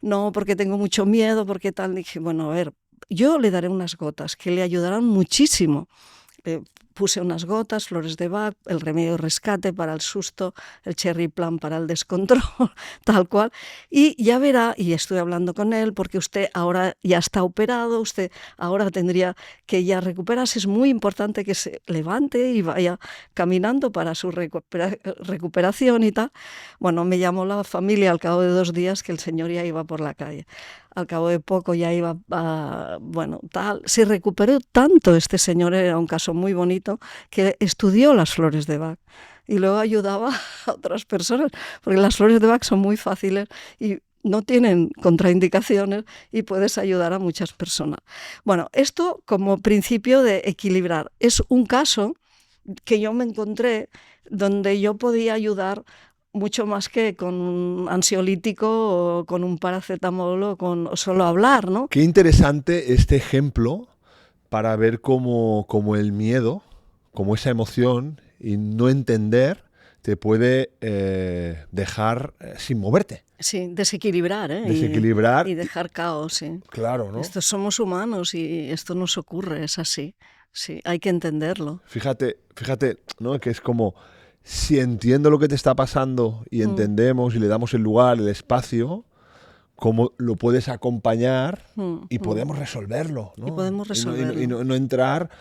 No, porque tengo mucho miedo, porque tal. Dije, bueno, a ver, yo le daré unas gotas que le ayudarán muchísimo. puse unas gotas, flores de Bach, el remedio rescate para el susto, el cherry plum para el descontrol, tal cual. Y ya verá, y estoy hablando con él, porque usted ahora ya está operado, usted ahora tendría que ya recuperarse. Es muy importante que se levante y vaya caminando para su recuperación y tal. Bueno, me llamó la familia al cabo de 2 días que el señor ya iba por la calle. Al cabo de poco ya iba, tal. Se recuperó tanto este señor, era un caso muy bonito, que estudió las flores de Bach y luego ayudaba a otras personas, porque las flores de Bach son muy fáciles y no tienen contraindicaciones y puedes ayudar a muchas personas. Bueno, esto como principio de equilibrar. Es un caso que yo me encontré donde yo podía ayudar mucho más que con un ansiolítico o con un paracetamol o solo hablar, ¿no? Qué interesante este ejemplo para ver cómo el miedo, como esa emoción y no entender te puede dejar sin moverte. Sí, desequilibrar, ¿eh? Desequilibrar. Y dejar caos, sí. Claro, ¿no? Estos somos humanos y esto nos ocurre, es así. Sí, hay que entenderlo. Fíjate, ¿no? Que es como, si entiendo lo que te está pasando y entendemos y le damos el lugar, el espacio, cómo lo puedes acompañar y podemos resolverlo, ¿no? Y podemos resolverlo. Y no entrar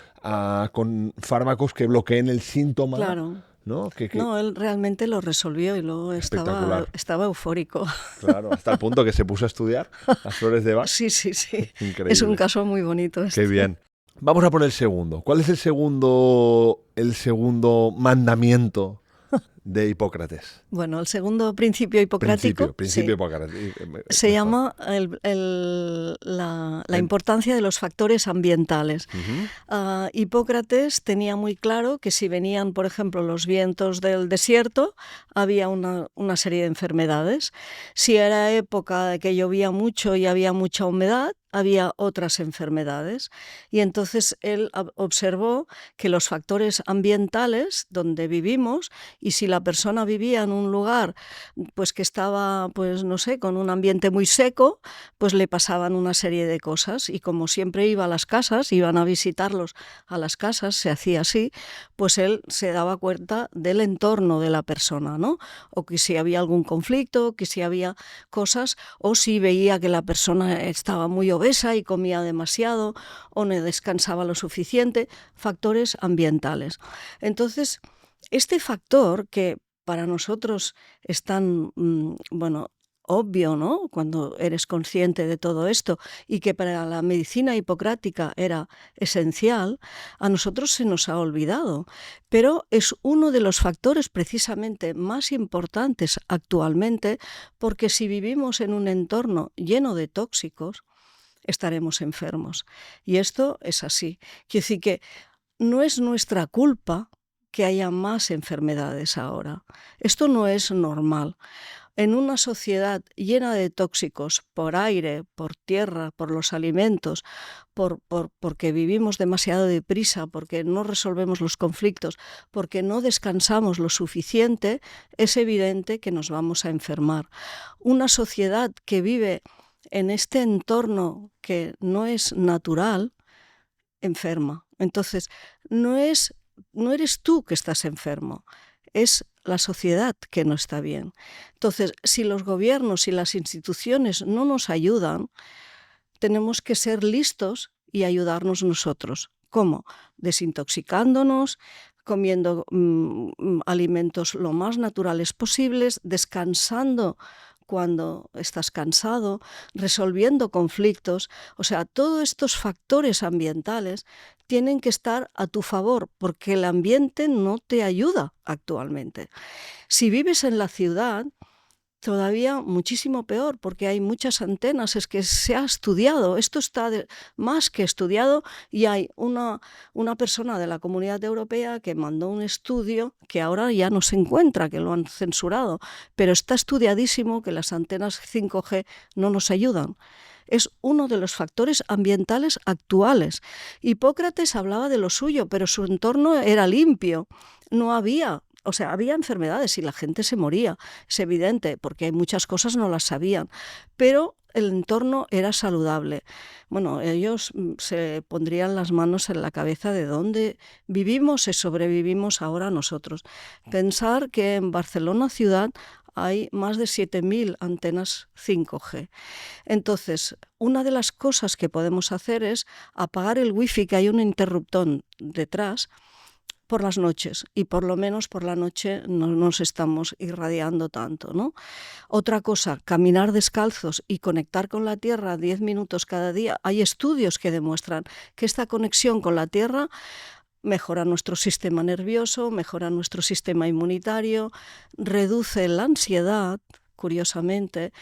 con fármacos que bloqueen el síntoma. Claro. ¿No? No, él realmente lo resolvió y luego estaba eufórico. Claro, hasta el punto que se puso a estudiar las flores de Bach. Sí. Increíble. Es un caso muy bonito este. Qué bien. Vamos a por el segundo. ¿Cuál es el segundo mandamiento de Hipócrates? Bueno, el segundo principio hipocrático principio hipocrático. Se llama la importancia de los factores ambientales. Hipócrates tenía muy claro que si venían, por ejemplo, los vientos del desierto, había una serie de enfermedades. Si era época de que llovía mucho y había mucha humedad, había otras enfermedades. Y entonces él observó que los factores ambientales donde vivimos, y si la persona vivía en un lugar pues que estaba, pues no sé, con un ambiente muy seco, pues le pasaban una serie de cosas. Y como siempre iba a las casas, iban a visitarlos a las casas, se hacía así, pues él se daba cuenta del entorno de la persona, ¿no? O que si había algún conflicto, que si había cosas, o si veía que la persona estaba muy obesa y comía demasiado o no descansaba lo suficiente, factores ambientales. Entonces, este factor que para nosotros es tan, obvio, ¿no? Cuando eres consciente de todo esto y que para la medicina hipocrática era esencial, a nosotros se nos ha olvidado. Pero es uno de los factores precisamente más importantes actualmente, porque si vivimos en un entorno lleno de tóxicos, estaremos enfermos. Y esto es así. Quiere decir que no es nuestra culpa que haya más enfermedades ahora. Esto no es normal. En una sociedad llena de tóxicos por aire, por tierra, por los alimentos, porque vivimos demasiado deprisa, porque no resolvemos los conflictos, porque no descansamos lo suficiente, es evidente que nos vamos a enfermar. Una sociedad que vive en este entorno que no es natural, enferma. Entonces, no eres tú que estás enfermo, es la sociedad que no está bien. Entonces, si los gobiernos y las instituciones no nos ayudan, tenemos que ser listos y ayudarnos nosotros. ¿Cómo? Desintoxicándonos, comiendo alimentos lo más naturales posibles, descansando cuando estás cansado, resolviendo conflictos. O sea, todos estos factores ambientales tienen que estar a tu favor, porque el ambiente no te ayuda actualmente. Si vives en la ciudad, todavía muchísimo peor, porque hay muchas antenas, es que se ha estudiado, esto está más que estudiado, y hay una persona de la Comunidad Europea que mandó un estudio que ahora ya no se encuentra, que lo han censurado, pero está estudiadísimo que las antenas 5G no nos ayudan. Es uno de los factores ambientales actuales. Hipócrates hablaba de lo suyo, pero su entorno era limpio. No había o sea, había enfermedades y la gente se moría, es evidente, porque hay muchas cosas no las sabían, pero el entorno era saludable. Bueno, ellos se pondrían las manos en la cabeza de dónde vivimos y sobrevivimos ahora nosotros. Pensar que en Barcelona ciudad hay más de 7.000 antenas 5G. Entonces, una de las cosas que podemos hacer es apagar el wifi, que hay un interruptor detrás, por las noches, y por lo menos por la noche no nos estamos irradiando tanto, ¿no? Otra cosa, caminar descalzos y conectar con la tierra 10 minutos cada día. Hay estudios que demuestran que esta conexión con la tierra mejora nuestro sistema nervioso, mejora nuestro sistema inmunitario, reduce la ansiedad. Curiosamente,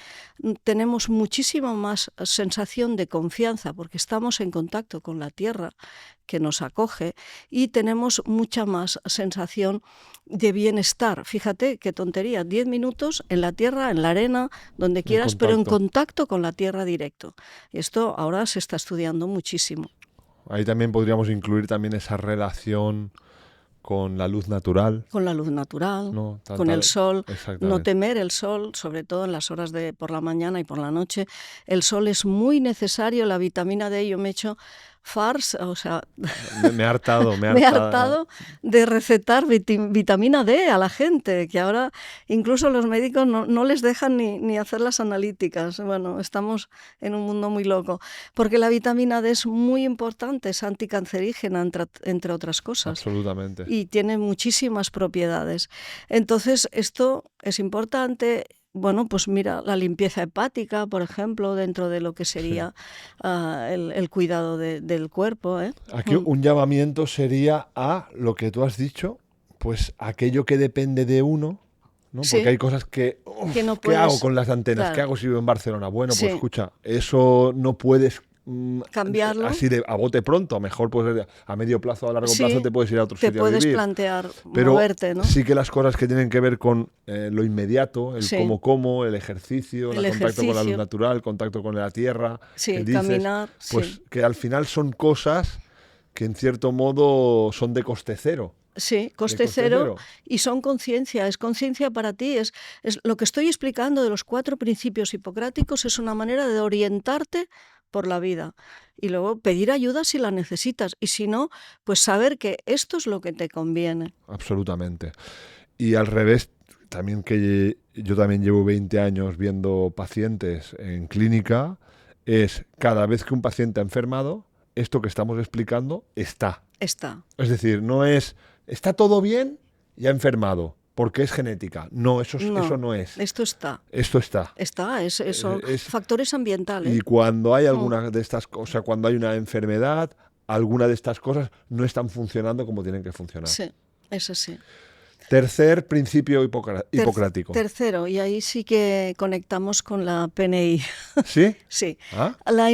tenemos muchísima más sensación de confianza porque estamos en contacto con la tierra que nos acoge y tenemos mucha más sensación de bienestar. Fíjate qué tontería, 10 minutos en la tierra, en la arena, donde quieras, pero en contacto con la tierra directo. Y esto ahora se está estudiando muchísimo. Ahí también podríamos incluir también esa relación con la luz natural. Con la luz natural, ¿no? Con el sol. No temer el sol, sobre todo en las horas de por la mañana y por la noche. El sol es muy necesario, la vitamina D, yo me he hecho farts, o sea... Me he hartado. Me he hartado de recetar vitamina D a la gente, que ahora incluso los médicos no les dejan ni hacer las analíticas. Bueno, estamos en un mundo muy loco, porque la vitamina D es muy importante, es anticancerígena, entre otras cosas. Absolutamente. Y tiene muchísimas propiedades. Entonces, esto es importante. Bueno, pues mira, la limpieza hepática, por ejemplo, dentro de lo que sería el cuidado del cuerpo. Aquí un llamamiento sería a lo que tú has dicho, pues aquello que depende de uno, ¿no? Sí. Porque hay cosas que no puedes, ¿qué hago con las antenas? claro. ¿Qué hago si vivo en Barcelona? Bueno, pues Sí. escucha, eso no puedes cambiarlo. Así a bote pronto, a mejor pues a medio plazo, a largo plazo te puedes ir a otro sitio a vivir. Te puedes plantear pero moverte, ¿no? Sí que las cosas que tienen que ver con lo inmediato, el cómo como, el ejercicio, el contacto con la luz natural, el contacto con la tierra, sí, dices, caminar, pues que al final son cosas que en cierto modo son de coste cero. Sí, coste cero, y son conciencia, es conciencia para ti, es lo que estoy explicando de los 4 principios hipocráticos, es una manera de orientarte por la vida y luego pedir ayuda si la necesitas y si no, pues saber que esto es lo que te conviene. Absolutamente. Y al revés, también que yo también llevo 20 años viendo pacientes en clínica, es cada vez que un paciente ha enfermado, esto que estamos explicando está. Es decir, no es, está todo bien y ha enfermado, porque es genética. No, eso no es. Esto está. Esto está. Son factores ambientales. Y cuando hay alguna de estas cosas, cuando hay una enfermedad, alguna de estas cosas no están funcionando como tienen que funcionar. Sí, eso sí. Tercer principio hipocrático. Tercero, y ahí sí que conectamos con la PNI. ¿Sí? Sí. ¿Ah? La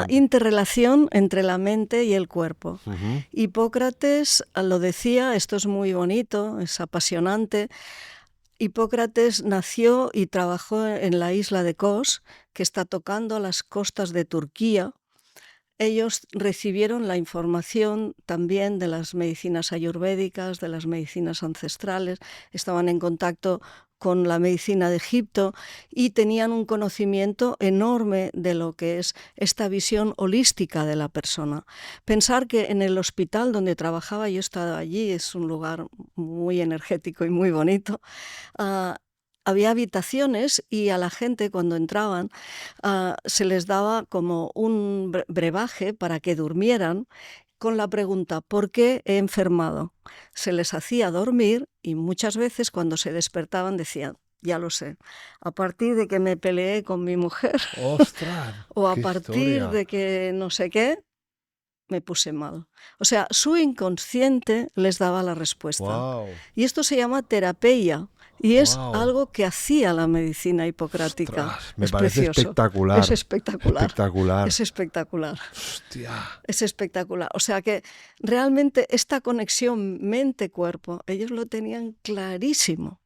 interrelación entre la mente y el cuerpo. Uh-huh. Hipócrates lo decía, esto es muy bonito, es apasionante. Hipócrates nació y trabajó en la isla de Kos, que está tocando las costas de Turquía. Ellos recibieron la información también de las medicinas ayurvédicas, de las medicinas ancestrales, estaban en contacto con la medicina de Egipto y tenían un conocimiento enorme de lo que es esta visión holística de la persona. Pensar que en el hospital donde trabajaba, yo he estado allí, es un lugar muy energético y muy bonito, había habitaciones y a la gente cuando entraban se les daba como un brebaje para que durmieran con la pregunta ¿por qué he enfermado? Se les hacía dormir y muchas veces cuando se despertaban decían ya lo sé, a partir de que me peleé con mi mujer ¡Ostras! o a partir de que no sé qué, me puse mal. O sea, su inconsciente les daba la respuesta. Wow. Y esto se llama terapia. Y es algo que hacía la medicina hipocrática. Ostras, me parece espectacular. Es espectacular. Es espectacular. Hostia. Es espectacular. O sea que realmente esta conexión mente-cuerpo, ellos lo tenían clarísimo.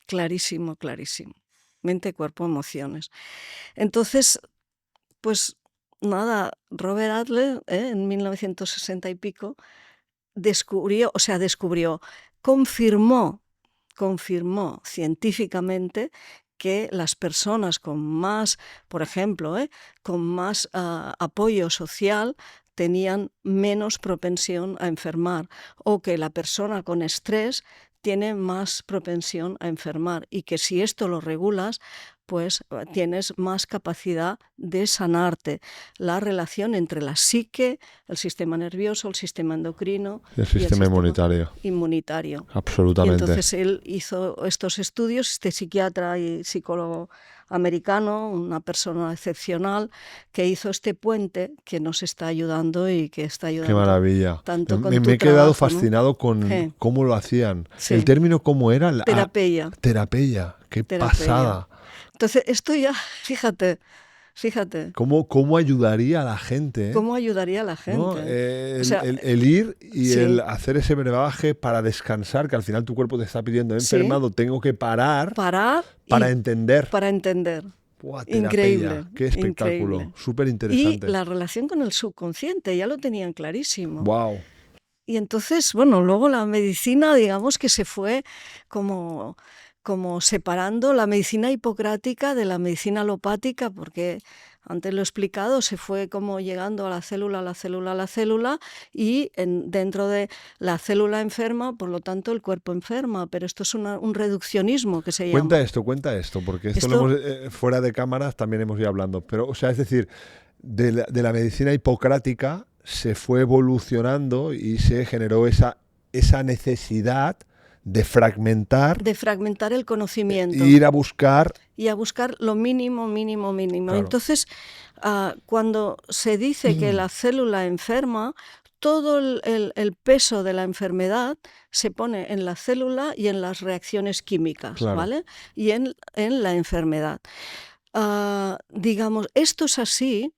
Clarísimo. Mente, cuerpo, emociones. Entonces, pues nada, Robert Adler, en 1960 y pico, confirmó científicamente que las personas con más, por ejemplo, con más apoyo social tenían menos propensión a enfermar, o que la persona con estrés tiene más propensión a enfermar, y que si esto lo regulas, pues tienes más capacidad de sanarte. La relación entre la psique, el sistema nervioso, el sistema endocrino y el sistema inmunitario. Absolutamente. Y entonces él hizo estos estudios, este psiquiatra y psicólogo americano, una persona excepcional, que hizo este puente que nos está ayudando y que está ayudando. Qué maravilla. Tanto con me he quedado fascinado, ¿no?, con cómo lo hacían. Sí. El término, ¿cómo era? Terapia. Qué pasada. Entonces, esto ya, fíjate. ¿Cómo ayudaría a la gente? ¿Cómo ayudaría a la gente? ¿No? El ir y el hacer ese brebaje para descansar, que al final tu cuerpo te está pidiendo, enfermado, tengo que parar para entender. Para entender. Buah, increíble. Qué espectáculo. Súper interesante. Y la relación con el subconsciente, ya lo tenían clarísimo. Wow. Y entonces, bueno, luego la medicina, digamos que se fue como separando la medicina hipocrática de la medicina alopática, porque antes lo he explicado, se fue como llegando a la célula, y dentro de la célula enferma, por lo tanto el cuerpo enferma, pero esto es un reduccionismo que se llama. Cuenta esto, porque esto fuera de cámaras también hemos ido hablando, pero, o sea, es decir, de la medicina hipocrática se fue evolucionando y se generó esa necesidad de fragmentar el conocimiento. E ir a buscar. Y a buscar lo mínimo. Claro. Entonces, cuando se dice que la célula enferma, todo el peso de la enfermedad se pone en la célula y en las reacciones químicas, claro, ¿vale? Y en la enfermedad. Digamos, esto es así,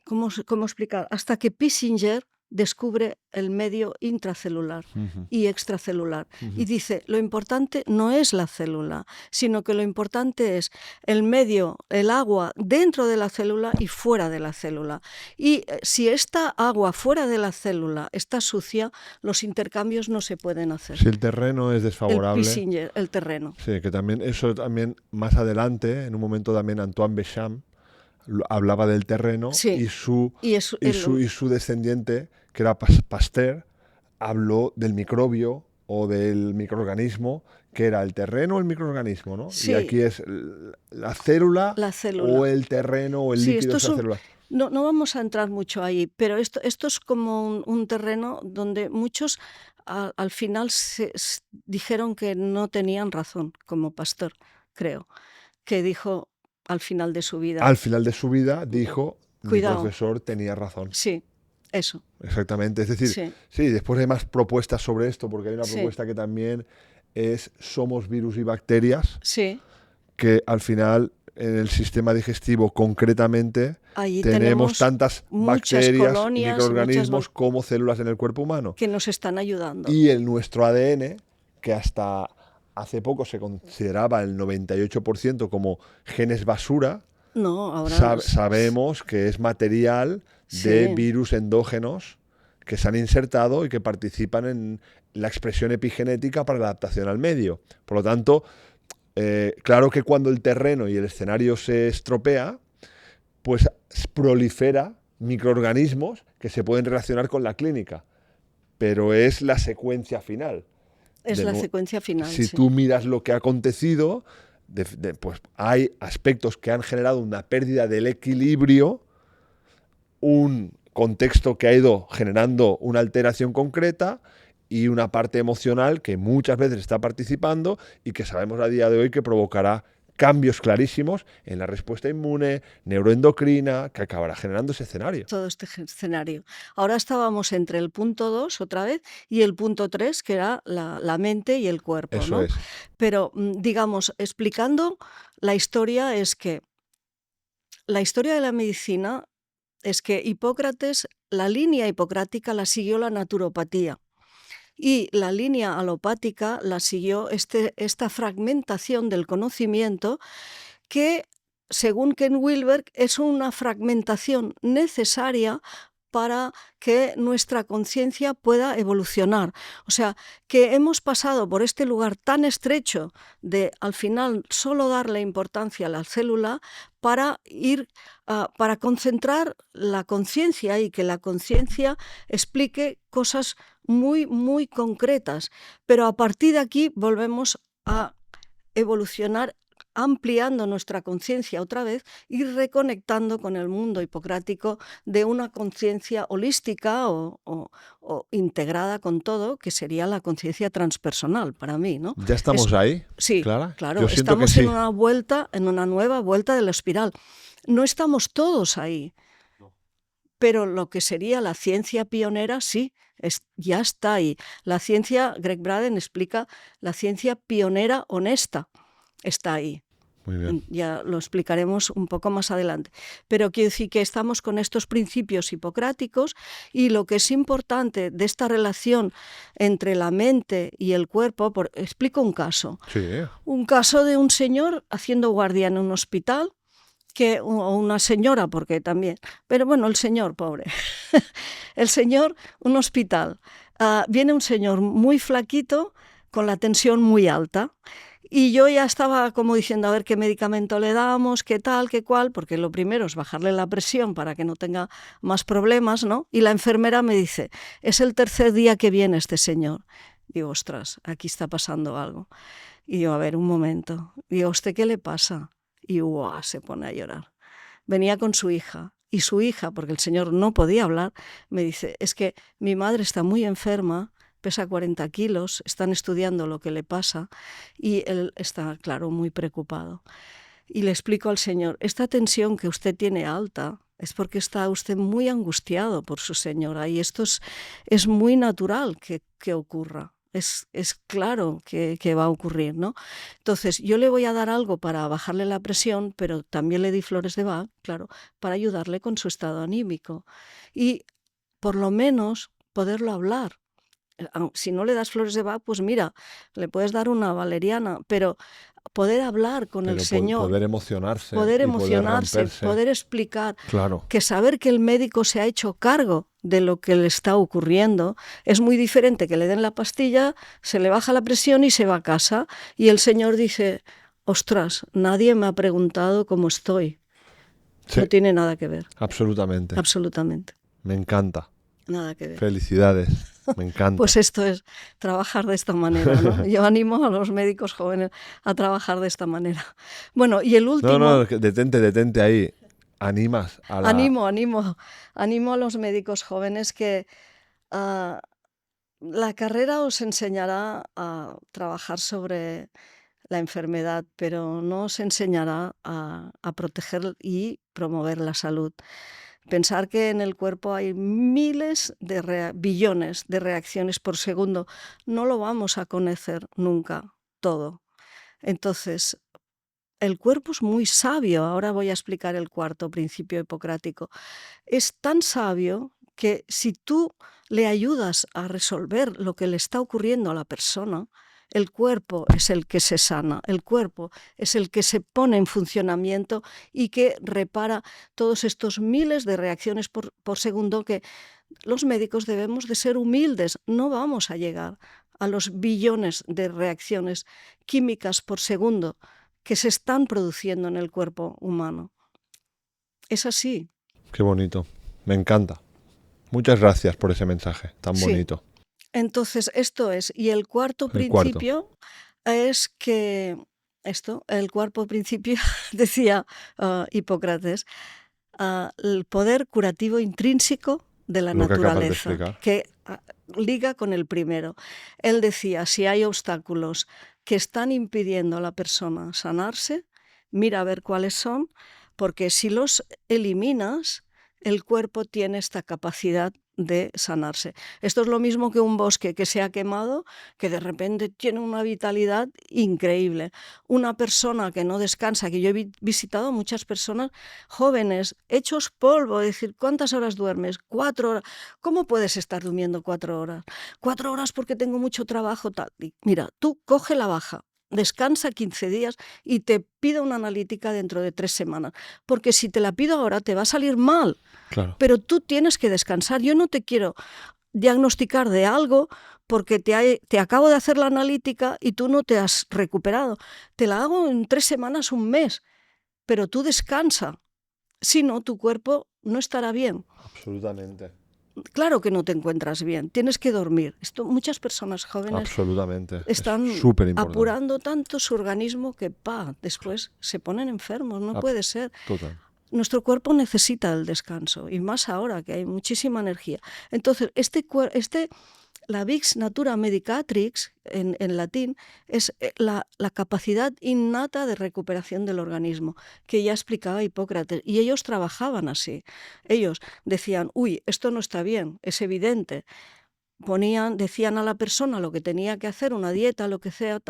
¿cómo explicar? Hasta que Kissinger descubre el medio intracelular y extracelular. Y dice, lo importante no es la célula, sino que lo importante es el medio, el agua dentro de la célula y fuera de la célula. Y si esta agua fuera de la célula está sucia, los intercambios no se pueden hacer. Si el terreno es desfavorable. El terreno. Sí, que también eso también más adelante, en un momento también Antoine Béchamp hablaba del terreno, sí, y su descendiente, que era Pasteur, habló del microbio o del microorganismo, que era el terreno o el microorganismo, ¿no? Sí. Y aquí es la célula o el terreno o el líquido extracelular. No vamos a entrar mucho ahí, pero esto es como un terreno donde muchos al final dijeron que no tenían razón, como Pasteur, creo, que dijo al final de su vida. Al final de su vida dijo, cuidado, mi profesor tenía razón. Sí, eso. Exactamente, es decir, sí, después hay más propuestas sobre esto, porque hay una propuesta que también es somos virus y bacterias, que al final en el sistema digestivo concretamente allí tenemos tantas bacterias y microorganismos como células en el cuerpo humano. Que nos están ayudando. Y nuestro ADN, que hasta hace poco se consideraba el 98% como genes basura, no, ahora sabemos que es material de virus endógenos que se han insertado y que participan en la expresión epigenética para la adaptación al medio. Por lo tanto, claro que cuando el terreno y el escenario se estropea, pues prolifera microorganismos que se pueden relacionar con la clínica, pero es la secuencia final. Es la secuencia final. Si tú miras lo que ha acontecido, pues hay aspectos que han generado una pérdida del equilibrio, un contexto que ha ido generando una alteración concreta y una parte emocional que muchas veces está participando y que sabemos a día de hoy que provocará cambios clarísimos en la respuesta inmune, neuroendocrina, que acabará generando ese escenario. Todo este escenario. Ahora estábamos entre el punto 2 otra vez y el punto 3, que era la mente y el cuerpo. Eso ¿no? es. Pero, digamos, explicando la historia, es que la historia de la medicina es que Hipócrates, la línea hipocrática la siguió la naturopatía. Y la línea alopática la siguió esta fragmentación del conocimiento que, según Ken Wilber, es una fragmentación necesaria para que nuestra conciencia pueda evolucionar. O sea, que hemos pasado por este lugar tan estrecho de al final solo darle importancia a la célula para para concentrar la conciencia y que la conciencia explique cosas muy, muy concretas. Pero a partir de aquí volvemos a evolucionar ampliando nuestra conciencia otra vez y reconectando con el mundo hipocrático de una conciencia holística o integrada con todo, que sería la conciencia transpersonal para mí, ¿no? ¿Ya estamos ahí, Sí, Clara? claro, Yo siento estamos que sí. en una nueva vuelta de la espiral. No estamos todos ahí, pero lo que sería la ciencia pionera sí, ya está ahí. La ciencia, Greg Braden explica, la ciencia pionera honesta está ahí. Muy bien. Ya lo explicaremos un poco más adelante. Pero quiero decir que estamos con estos principios hipocráticos y lo que es importante de esta relación entre la mente y el cuerpo, explico un caso. Sí. Un caso de un señor haciendo guardia en un hospital, o una señora, porque también, pero bueno, el señor, pobre. El señor, un hospital. Viene un señor muy flaquito con la tensión muy alta. Y yo ya estaba como diciendo a ver qué medicamento le damos, qué tal, qué cual, porque lo primero es bajarle la presión para que no tenga más problemas, ¿no? Y la enfermera me dice, es el tercer día que viene este señor. Digo, ostras, aquí está pasando algo. Y yo, a ver, un momento. Digo, ¿a usted qué le pasa? Y ¡guau! Se pone a llorar. Venía con su hija. Y su hija, porque el señor no podía hablar, me dice, es que mi madre está muy enferma, pesa 40 kilos, están estudiando lo que le pasa y él está, claro, muy preocupado. Y le explico al señor, esta tensión que usted tiene alta es porque está usted muy angustiado por su señora y esto es muy natural que ocurra. Es claro que va a ocurrir, ¿no? Entonces, yo le voy a dar algo para bajarle la presión, pero también le di flores de Bach, claro, para ayudarle con su estado anímico. Y por lo menos poderlo hablar. Si no le das flores de Bach, pues mira, le puedes dar una valeriana, pero poder hablar con el Señor, poder emocionarse, poder y emocionarse, poder romperse. poder explicar, Claro. que saber que el médico se ha hecho cargo de lo que le está ocurriendo es muy diferente que le den la pastilla, se le baja la presión y se va a casa y el Señor dice, ostras, nadie me ha preguntado cómo estoy. Sí, no tiene nada que ver. Absolutamente. Absolutamente. Me encanta. Nada que ver. Felicidades. Me encanta. Pues esto es trabajar de esta manera, ¿no? Yo animo a los médicos jóvenes a trabajar de esta manera. Bueno, y el último... No, detente ahí. Animas a la... Animo a los médicos jóvenes que la carrera os enseñará a trabajar sobre la enfermedad, pero no os enseñará a proteger y promover la salud. Pensar que en el cuerpo hay billones de reacciones por segundo, no lo vamos a conocer nunca todo. Entonces, el cuerpo es muy sabio. Ahora voy a explicar el cuarto principio hipocrático. Es tan sabio que si tú le ayudas a resolver lo que le está ocurriendo a la persona, el cuerpo es el que se sana, el cuerpo es el que se pone en funcionamiento y que repara todos estos miles de reacciones por segundo que los médicos debemos de ser humildes. No vamos a llegar a los billones de reacciones químicas por segundo que se están produciendo en el cuerpo humano. Es así. Qué bonito. Me encanta. Muchas gracias por ese mensaje tan bonito. Entonces, esto es. Y el cuarto principio es que el cuarto principio, decía Hipócrates, el poder curativo intrínseco de la naturaleza, que liga con el primero. Él decía, si hay obstáculos que están impidiendo a la persona sanarse, mira a ver cuáles son, porque si los eliminas, el cuerpo tiene esta capacidad de sanarse. Esto es lo mismo que un bosque que se ha quemado, que de repente tiene una vitalidad increíble. Una persona que no descansa, que yo he visitado muchas personas jóvenes, hechos polvo, es decir, ¿cuántas horas duermes? 4 horas. ¿Cómo puedes estar durmiendo 4 horas? 4 horas porque tengo mucho trabajo, tal. Y mira, tú coge la baja descansa 15 días y te pido una analítica dentro de 3 semanas. Porque si te la pido ahora te va a salir mal. Claro. Pero tú tienes que descansar. Yo no te quiero diagnosticar de algo porque te acabo de hacer la analítica y tú no te has recuperado. Te la hago en 3 semanas, un mes, pero tú descansa. Si no, tu cuerpo no estará bien. Absolutamente. Claro que no te encuentras bien, tienes que dormir. Esto, muchas personas jóvenes Absolutamente. están Es superimportante. apurando tanto su organismo que después se ponen enfermos, no puede ser. Total. Nuestro cuerpo necesita el descanso, y más ahora que hay muchísima energía. Entonces, la Vix Natura Medicatrix, en latín, es la capacidad innata de recuperación del organismo, que ya explicaba Hipócrates, y ellos trabajaban así. Ellos decían, uy, esto no está bien, es evidente. Decían a la persona lo que tenía que hacer, una dieta, lo que sea,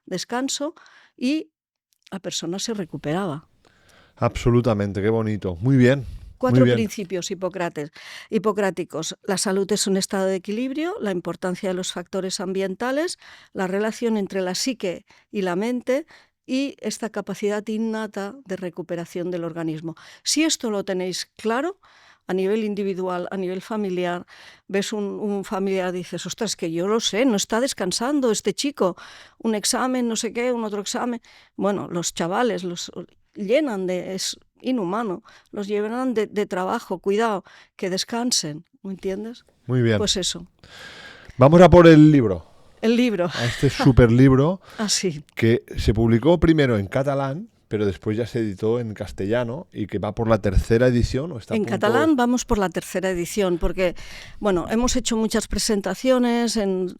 descanso, y la persona se recuperaba. Absolutamente, qué bonito. Muy bien. 4 muy bien. principios hipocráticos. La salud es un estado de equilibrio, la importancia de los factores ambientales, la relación entre la psique y la mente y esta capacidad innata de recuperación del organismo. Si esto lo tenéis claro, a nivel individual, a nivel familiar, ves un familiar, dices, ostras, que yo lo sé, no está descansando este chico, un examen, no sé qué, un otro examen. Bueno, los chavales los llenan es inhumano, los llevan de trabajo, cuidado, que descansen, ¿me entiendes? Muy bien. Pues eso. Vamos a por el libro. El libro. A este super libro Así. que se publicó primero en catalán, pero después ya se editó en castellano y que va por la 3ª edición. ¿O está en catalán vamos por la 3ª edición, porque, bueno, hemos hecho muchas presentaciones en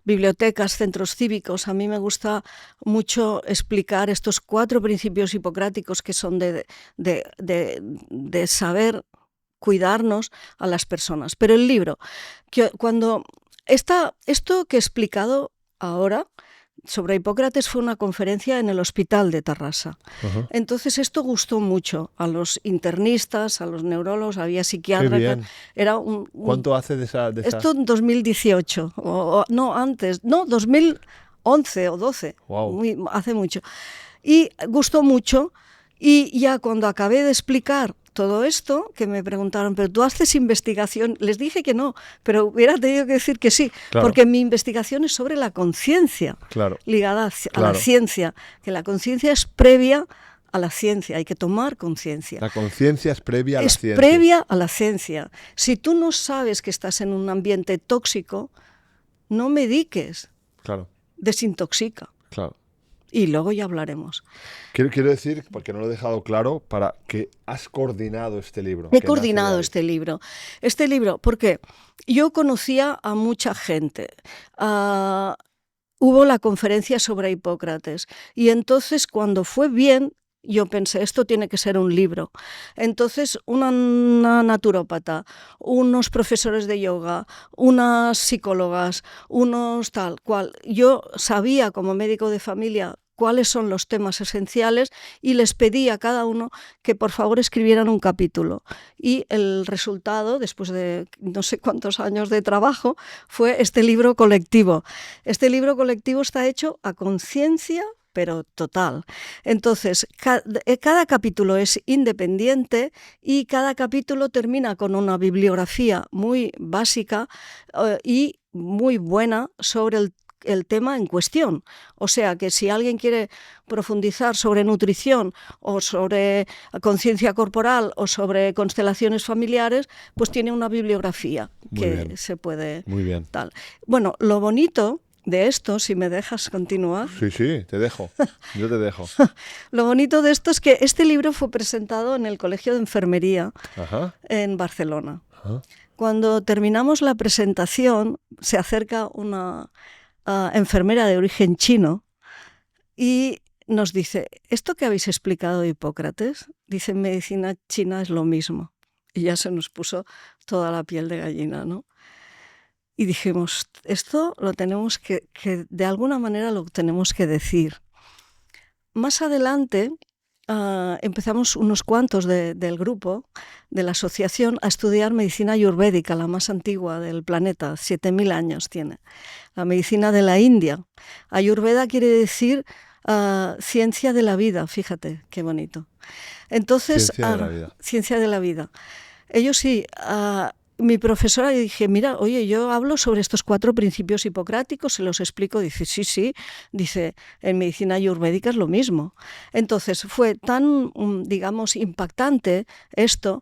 bibliotecas, centros cívicos. A mí me gusta mucho explicar estos 4 principios hipocráticos que son de saber cuidarnos a las personas. Pero el libro, esto que he explicado ahora sobre Hipócrates fue una conferencia en el Hospital de Tarrasa. Uh-huh. Entonces esto gustó mucho a los internistas, a los neurólogos, había psiquiatras. Era ¿Cuánto hace de esa? Esto en 2018, no antes, no, 2011 o 12, wow. Hace mucho. Y gustó mucho, y ya cuando acabé de explicar todo esto, que me preguntaron, ¿pero tú haces investigación? Les dije que no, pero hubiera tenido que decir que sí, claro. Porque mi investigación es sobre la conciencia, claro. ligada a la ciencia, que la conciencia es previa a la ciencia, hay que tomar conciencia. La conciencia es previa a la ciencia. Es previa a la ciencia. Si tú no sabes que estás en un ambiente tóxico, no mediques, claro. Desintoxica. Claro. Y luego ya hablaremos. Quiero decir, porque no lo he dejado claro, para que has coordinado este libro. He coordinado este libro. Este libro, porque yo conocía a mucha gente. Hubo la conferencia sobre Hipócrates. Y entonces, cuando fue bien, yo pensé, esto tiene que ser un libro. Entonces, una naturópata, unos profesores de yoga, unas psicólogas, unos tal cual. Yo sabía, como médico de familia, cuáles son los temas esenciales y les pedí a cada uno que por favor escribieran un capítulo. Y el resultado, después de no sé cuántos años de trabajo, fue este libro colectivo. Este libro colectivo está hecho a conciencia, pero total. Entonces, cada capítulo es independiente y cada capítulo termina con una bibliografía muy básica y muy buena sobre el tema en cuestión. O sea que si alguien quiere profundizar sobre nutrición o sobre conciencia corporal o sobre constelaciones familiares, pues tiene una bibliografía se puede... Muy bien. Tal. Bueno, lo bonito de esto, si me dejas continuar... Sí, te dejo. Yo te dejo. Lo bonito de esto es que este libro fue presentado en el Colegio de Enfermería en Barcelona. Ajá. Cuando terminamos la presentación, se acerca una enfermera de origen chino y nos dice, ¿esto que habéis explicado de Hipócrates? Dice, en medicina china es lo mismo. Y ya se nos puso toda la piel de gallina, ¿no? Y dijimos, esto lo tenemos que de alguna manera lo tenemos que decir. Más adelante, empezamos unos cuantos del grupo, de la asociación, a estudiar medicina ayurvédica, la más antigua del planeta, 7.000 años tiene. La medicina de la India. Ayurveda quiere decir ciencia de la vida, fíjate, qué bonito. Entonces, Ciencia de la vida. ciencia de la vida. Ellos sí, mi profesora, le dije, mira, oye, yo hablo sobre estos 4 principios hipocráticos, se los explico. Dice, sí, dice, en medicina ayurvédica es lo mismo. Entonces, fue tan, digamos, impactante esto,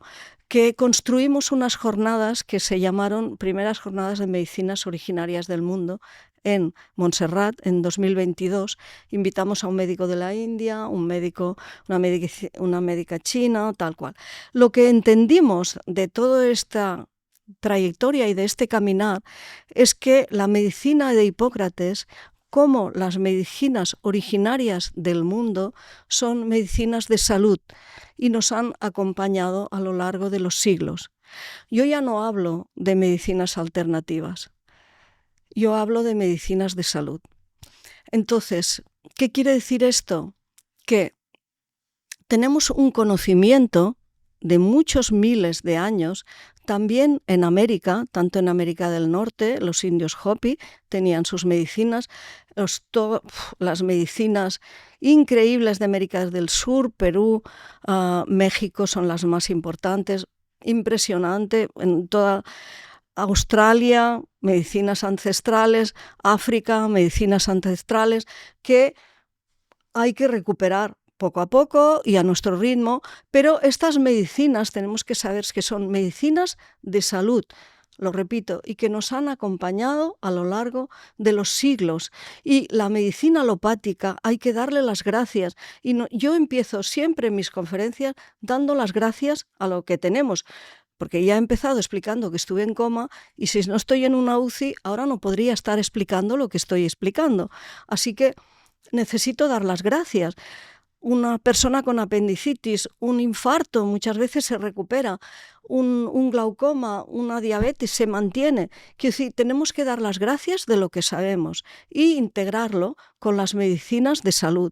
que construimos unas jornadas que se llamaron Primeras Jornadas de Medicinas Originarias del Mundo en Montserrat en 2022. Invitamos a un médico de la India, un médico, una médica china, tal cual. Lo que entendimos de toda esta trayectoria y de este caminar es que la medicina de Hipócrates, como las medicinas originarias del mundo, son medicinas de salud y nos han acompañado a lo largo de los siglos. Yo ya no hablo de medicinas alternativas, yo hablo de medicinas de salud. Entonces, ¿qué quiere decir esto? Que tenemos un conocimiento de muchos miles de años, también en América, tanto en América del Norte, los indios Hopi tenían sus medicinas, las medicinas increíbles de América del Sur, Perú, México son las más importantes, impresionante, en toda Australia, medicinas ancestrales, África, medicinas ancestrales, que hay que recuperar poco a poco y a nuestro ritmo, pero estas medicinas tenemos que saber que son medicinas de salud, lo repito, y que nos han acompañado a lo largo de los siglos. Y la medicina alopática hay que darle las gracias. Y yo empiezo siempre en mis conferencias dando las gracias a lo que tenemos, porque ya he empezado explicando que estuve en coma y si no estoy en una UCI, ahora no podría estar explicando lo que estoy explicando. Así que necesito dar las gracias. Una persona con apendicitis, un infarto, muchas veces se recupera, un glaucoma, una diabetes se mantiene. Quiero decir, tenemos que dar las gracias de lo que sabemos e integrarlo con las medicinas de salud.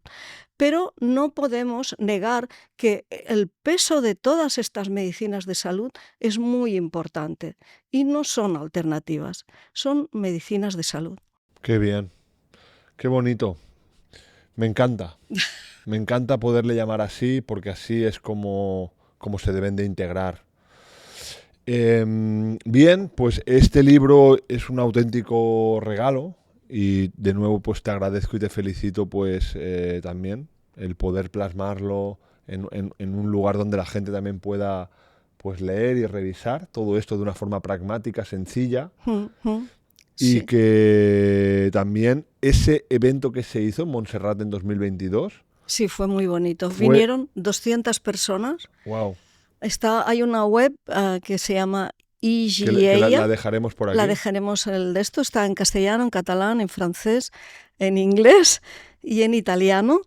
Pero no podemos negar que el peso de todas estas medicinas de salud es muy importante y no son alternativas, son medicinas de salud. Qué bien, qué bonito. Me encanta. Me encanta poderle llamar así porque así es como se deben de integrar. Bien, pues este libro es un auténtico regalo y de nuevo pues te agradezco y te felicito pues también el poder plasmarlo en un lugar donde la gente también pueda pues leer y revisar todo esto de una forma pragmática, sencilla. Sí. Y que también ese evento que se hizo en Montserrat en 2022... Sí, fue muy bonito. Vinieron 200 personas. Wow. Hay una web que se llama IGEA. Que la dejaremos por aquí. La dejaremos de esto. Está en castellano, en catalán, en francés, en inglés y en italiano.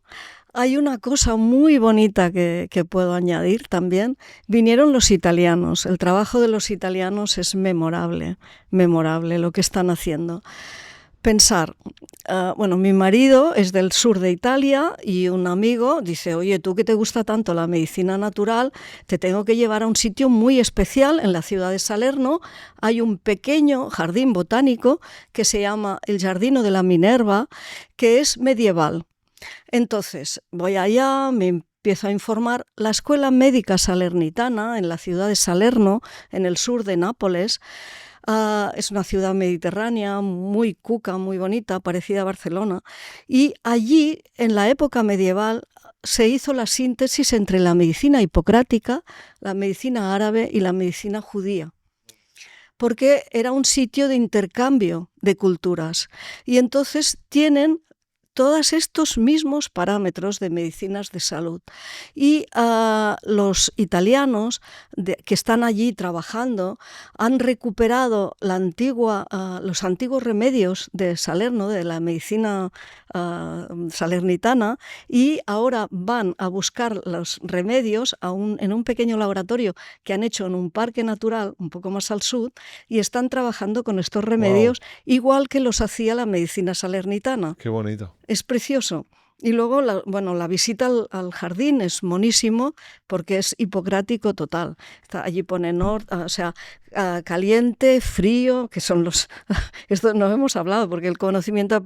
Hay una cosa muy bonita que puedo añadir también. Vinieron los italianos. El trabajo de los italianos es memorable lo que están haciendo. Pensar, mi marido es del sur de Italia y un amigo dice, oye, tú que te gusta tanto la medicina natural, te tengo que llevar a un sitio muy especial en la ciudad de Salerno. Hay un pequeño jardín botánico que se llama el Giardino de la Minerva, que es medieval. Entonces, voy allá, me empiezo a informar. La Escuela Médica Salernitana, en la ciudad de Salerno, en el sur de Nápoles, es una ciudad mediterránea, muy cuca, muy bonita, parecida a Barcelona. Y allí, en la época medieval, se hizo la síntesis entre la medicina hipocrática, la medicina árabe y la medicina judía, porque era un sitio de intercambio de culturas. Y entonces tienen todos estos mismos parámetros de medicinas de salud. Y los italianos que están allí trabajando han recuperado los antiguos remedios de Salerno, de la medicina salernitana, y ahora van a buscar los remedios en un pequeño laboratorio que han hecho en un parque natural un poco más al sur, y están trabajando con estos remedios igual que los hacía la medicina salernitana. Qué bonito. Es precioso. Y luego, la visita al jardín es monísimo porque es hipocrático total. Allí pone caliente, frío, que son los... Esto no hemos hablado porque el conocimiento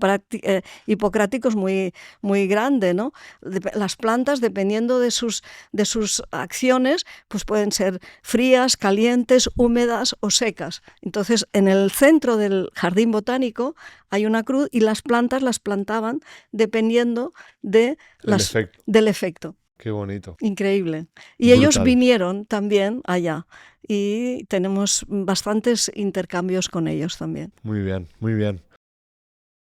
hipocrático es muy, muy grande, ¿no? Las plantas, dependiendo de sus acciones, pues pueden ser frías, calientes, húmedas o secas. Entonces, en el centro del jardín botánico hay una cruz y las plantas las plantaban dependiendo del efecto. Qué bonito. Increíble. Y brutal. Ellos vinieron también allá y tenemos bastantes intercambios con ellos también. Muy bien, muy bien.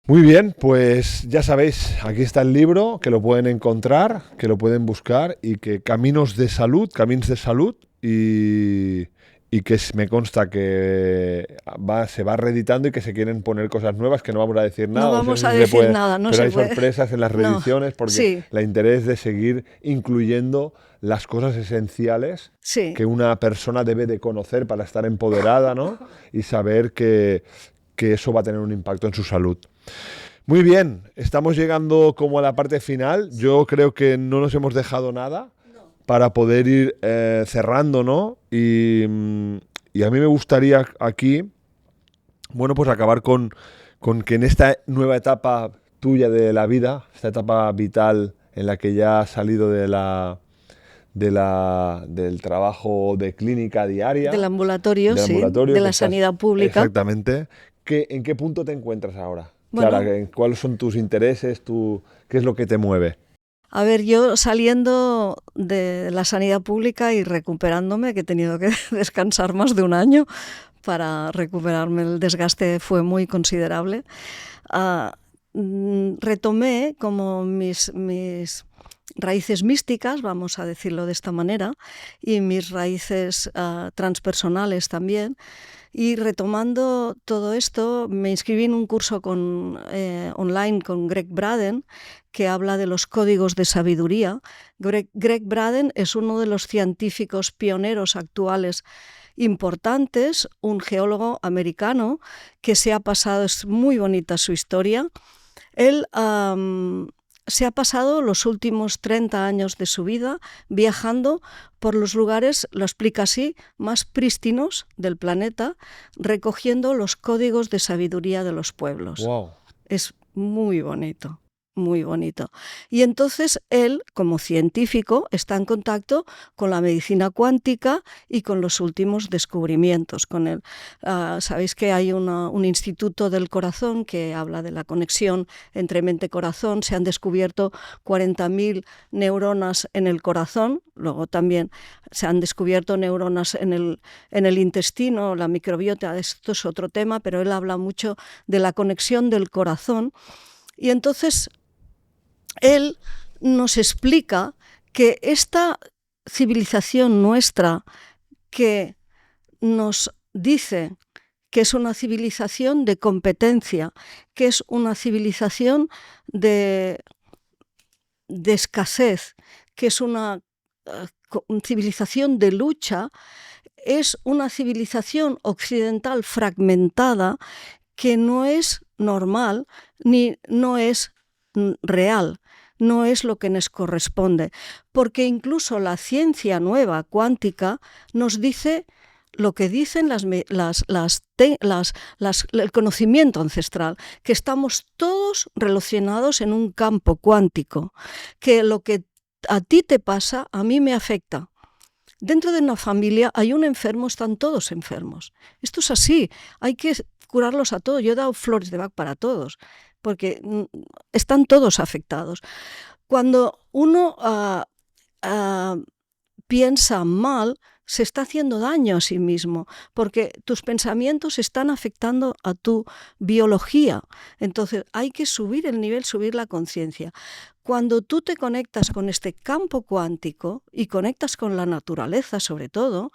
Muy bien, pues ya sabéis, aquí está el libro, que lo pueden encontrar, que lo pueden buscar y que Camins de Salud, y que me consta que se va reeditando y que se quieren poner cosas nuevas, que no vamos a decir nada. No vamos a decir nada, no se puede. Pero hay sorpresas en las reediciones porque el interés de seguir incluyendo las cosas esenciales que una persona debe de conocer para estar empoderada, ¿no? Y saber que eso va a tener un impacto en su salud. Muy bien, estamos llegando como a la parte final. Yo creo que no nos hemos dejado nada para poder ir cerrando, ¿no? Y a mí me gustaría aquí, bueno, pues acabar con que en esta nueva etapa tuya de la vida, esta etapa vital en la que ya has salido del trabajo de clínica diaria. Del ambulatorio, de la sanidad pública. Exactamente. ¿En qué punto te encuentras ahora? Bueno, Clara, ¿cuáles son tus intereses? ¿Qué es lo que te mueve? A ver, yo saliendo de la sanidad pública y recuperándome, que he tenido que descansar más de un año para recuperarme, el desgaste fue muy considerable, retomé como mis raíces místicas, vamos a decirlo de esta manera, y mis raíces transpersonales también. Y retomando todo esto, me inscribí en un curso online con Greg Braden, que habla de los códigos de sabiduría. Greg Braden es uno de los científicos pioneros actuales importantes, un geólogo americano que se ha pasado, es muy bonita su historia. Él se ha pasado los últimos 30 años de su vida viajando por los lugares, lo explica así, más prístinos del planeta, recogiendo los códigos de sabiduría de los pueblos. Wow. Es muy bonito. Muy bonito. Y entonces él, como científico, está en contacto con la medicina cuántica y con los últimos descubrimientos. Sabéis que hay un instituto del corazón que habla de la conexión entre mente y corazón. Se han descubierto 40.000 neuronas en el corazón. Luego también se han descubierto neuronas en el intestino, la microbiota. Esto es otro tema, pero él habla mucho de la conexión del corazón. Y entonces él nos explica que esta civilización nuestra, que nos dice que es una civilización de competencia, que es una civilización de escasez, que es una civilización de lucha, es una civilización occidental fragmentada que no es normal ni no es real, no es lo que nos corresponde, porque incluso la ciencia nueva cuántica nos dice lo que dicen el conocimiento ancestral, que estamos todos relacionados en un campo cuántico, que lo que a ti te pasa, a mí me afecta. Dentro de una familia hay un enfermo, están todos enfermos. Esto es así, hay que curarlos a todos. Yo he dado flores de Bach para todos, porque están todos afectados. Cuando uno piensa mal, se está haciendo daño a sí mismo, porque tus pensamientos están afectando a tu biología. Entonces hay que subir el nivel, subir la conciencia. Cuando tú te conectas con este campo cuántico y conectas con la naturaleza sobre todo,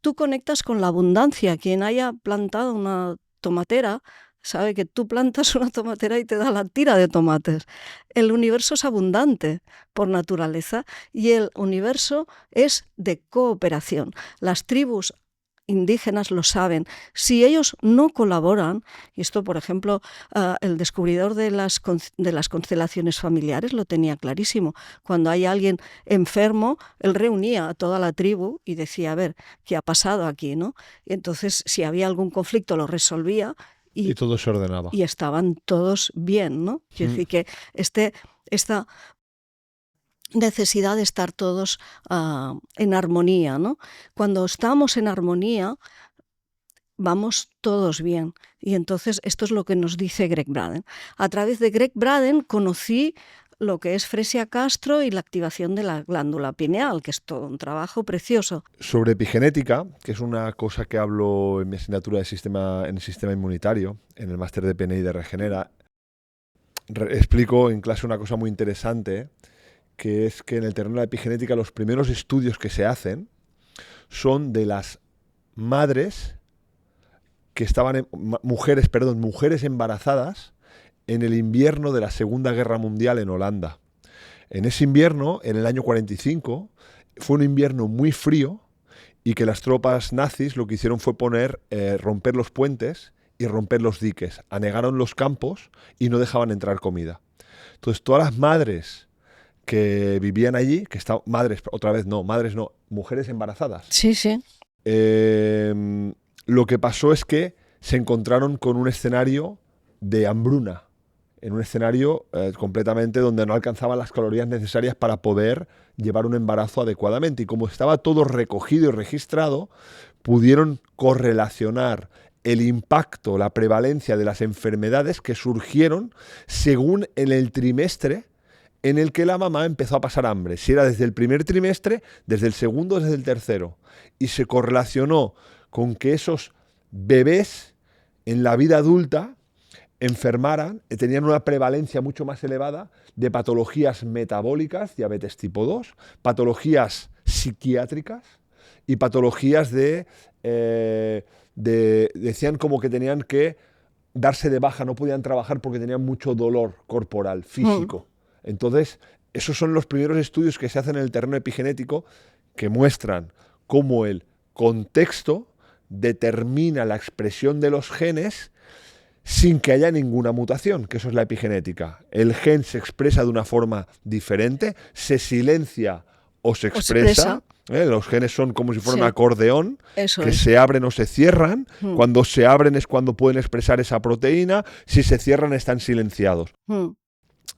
tú conectas con la abundancia. Quien haya plantado una tomatera sabe que tú plantas una tomatera y te da la tira de tomates. El universo es abundante por naturaleza y el universo es de cooperación. Las tribus indígenas lo saben. Si ellos no colaboran, y esto, por ejemplo, el descubridor de las constelaciones familiares lo tenía clarísimo. Cuando hay alguien enfermo, él reunía a toda la tribu y decía, a ver, ¿qué ha pasado aquí, ¿no? Y entonces, si había algún conflicto, lo resolvía y todo se ordenaba. Y estaban todos bien, ¿no? Quiero decir que esta necesidad de estar todos en armonía, ¿no? Cuando estamos en armonía, vamos todos bien. Y entonces esto es lo que nos dice Greg Braden. A través de Greg Braden conocí lo que es Fresia Castro y la activación de la glándula pineal, que es todo un trabajo precioso. Sobre epigenética, que es una cosa que hablo en mi asignatura en el sistema inmunitario, en el máster de PNI de Regenera, explico en clase una cosa muy interesante, que es que en el terreno de la epigenética los primeros estudios que se hacen son de las madres que estaban, mujeres embarazadas en el invierno de la Segunda Guerra Mundial en Holanda. En ese invierno, en el año 45, fue un invierno muy frío y que las tropas nazis lo que hicieron fue romper los puentes y romper los diques. Anegaron los campos y no dejaban entrar comida. Entonces, todas las madres que vivían allí, mujeres embarazadas. Sí, sí. Lo que pasó es que se encontraron con un escenario de hambruna, en un escenario completamente donde no alcanzaban las calorías necesarias para poder llevar un embarazo adecuadamente. Y como estaba todo recogido y registrado, pudieron correlacionar el impacto, la prevalencia de las enfermedades que surgieron según en el trimestre en el que la mamá empezó a pasar hambre. Si era desde el primer trimestre, desde el segundo, desde el tercero. Y se correlacionó con que esos bebés en la vida adulta enfermaran, tenían una prevalencia mucho más elevada de patologías metabólicas, diabetes tipo 2, patologías psiquiátricas y patologías decían como que tenían que darse de baja, no podían trabajar porque tenían mucho dolor corporal, físico. Entonces, esos son los primeros estudios que se hacen en el terreno epigenético que muestran cómo el contexto determina la expresión de los genes sin que haya ninguna mutación, que eso es la epigenética. El gen se expresa de una forma diferente, se silencia o se expresa. Los genes son como si fuera un acordeón, se abren o se cierran. Cuando se abren es cuando pueden expresar esa proteína, si se cierran están silenciados.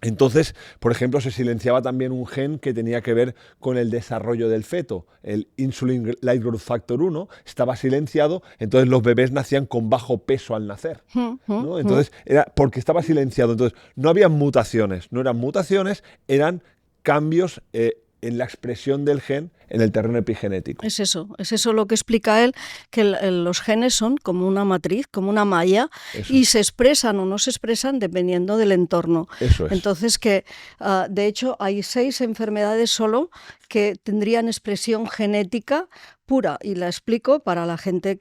Entonces, por ejemplo, se silenciaba también un gen que tenía que ver con el desarrollo del feto. El Insulin Light Growth Factor 1 estaba silenciado, entonces los bebés nacían con bajo peso al nacer, ¿no? Entonces, era porque estaba silenciado. Entonces, no habían mutaciones, no eran mutaciones, eran cambios en la expresión del gen en el terreno epigenético. Es eso lo que explica él, que los genes son como una matriz, como una malla, y se expresan o no se expresan dependiendo del entorno. Eso es. Entonces, de hecho, hay 6 enfermedades solo que tendrían expresión genética pura, y la explico para la gente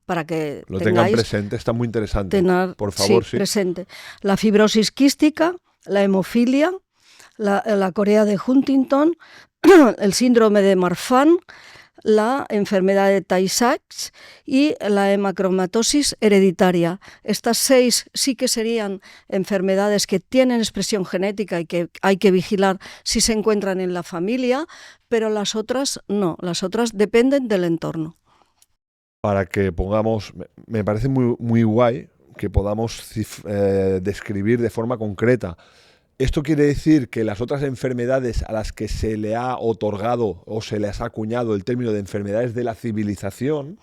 para que lo tengan presente, está muy interesante. Por favor, sí. Presente. La fibrosis quística, la hemofilia, la corea de Huntington, el síndrome de Marfan, la enfermedad de Tay-Sachs y la hemacromatosis hereditaria. Estas 6 sí que serían enfermedades que tienen expresión genética y que hay que vigilar si se encuentran en la familia, pero las otras no, las otras dependen del entorno. Para que pongamos, me parece muy, muy guay que podamos describir de forma concreta. Esto quiere decir que las otras enfermedades a las que se le ha otorgado o se les ha acuñado el término de enfermedades de la civilización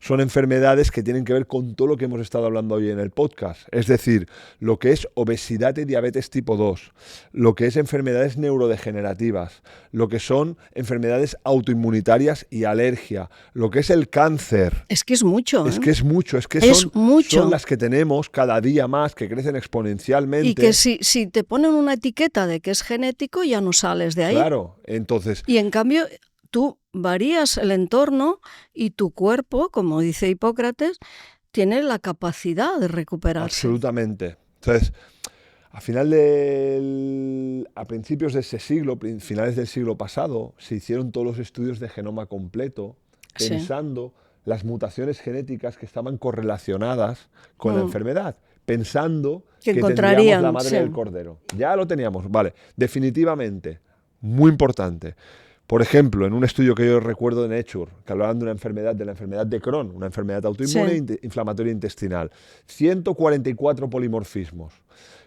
son enfermedades que tienen que ver con todo lo que hemos estado hablando hoy en el podcast. Es decir, lo que es obesidad y diabetes tipo 2, lo que es enfermedades neurodegenerativas, lo que son enfermedades autoinmunitarias y alergia, lo que es el cáncer. Es que es mucho. Es que es mucho, son las que tenemos cada día más, que crecen exponencialmente. Y que si te ponen una etiqueta de que es genético, ya no sales de ahí. Claro, entonces... Y en cambio, tú varías el entorno y tu cuerpo, como dice Hipócrates, tiene la capacidad de recuperarse. Absolutamente. Entonces, a principios de ese siglo, finales del siglo pasado, se hicieron todos los estudios de genoma completo, pensando las mutaciones genéticas que estaban correlacionadas con la enfermedad, pensando que tendríamos la madre del cordero. Ya lo teníamos, vale, definitivamente, muy importante. Por ejemplo, en un estudio que yo recuerdo de Nature, que hablaban de la enfermedad de Crohn, una enfermedad autoinmune inflamatoria intestinal, 144 polimorfismos.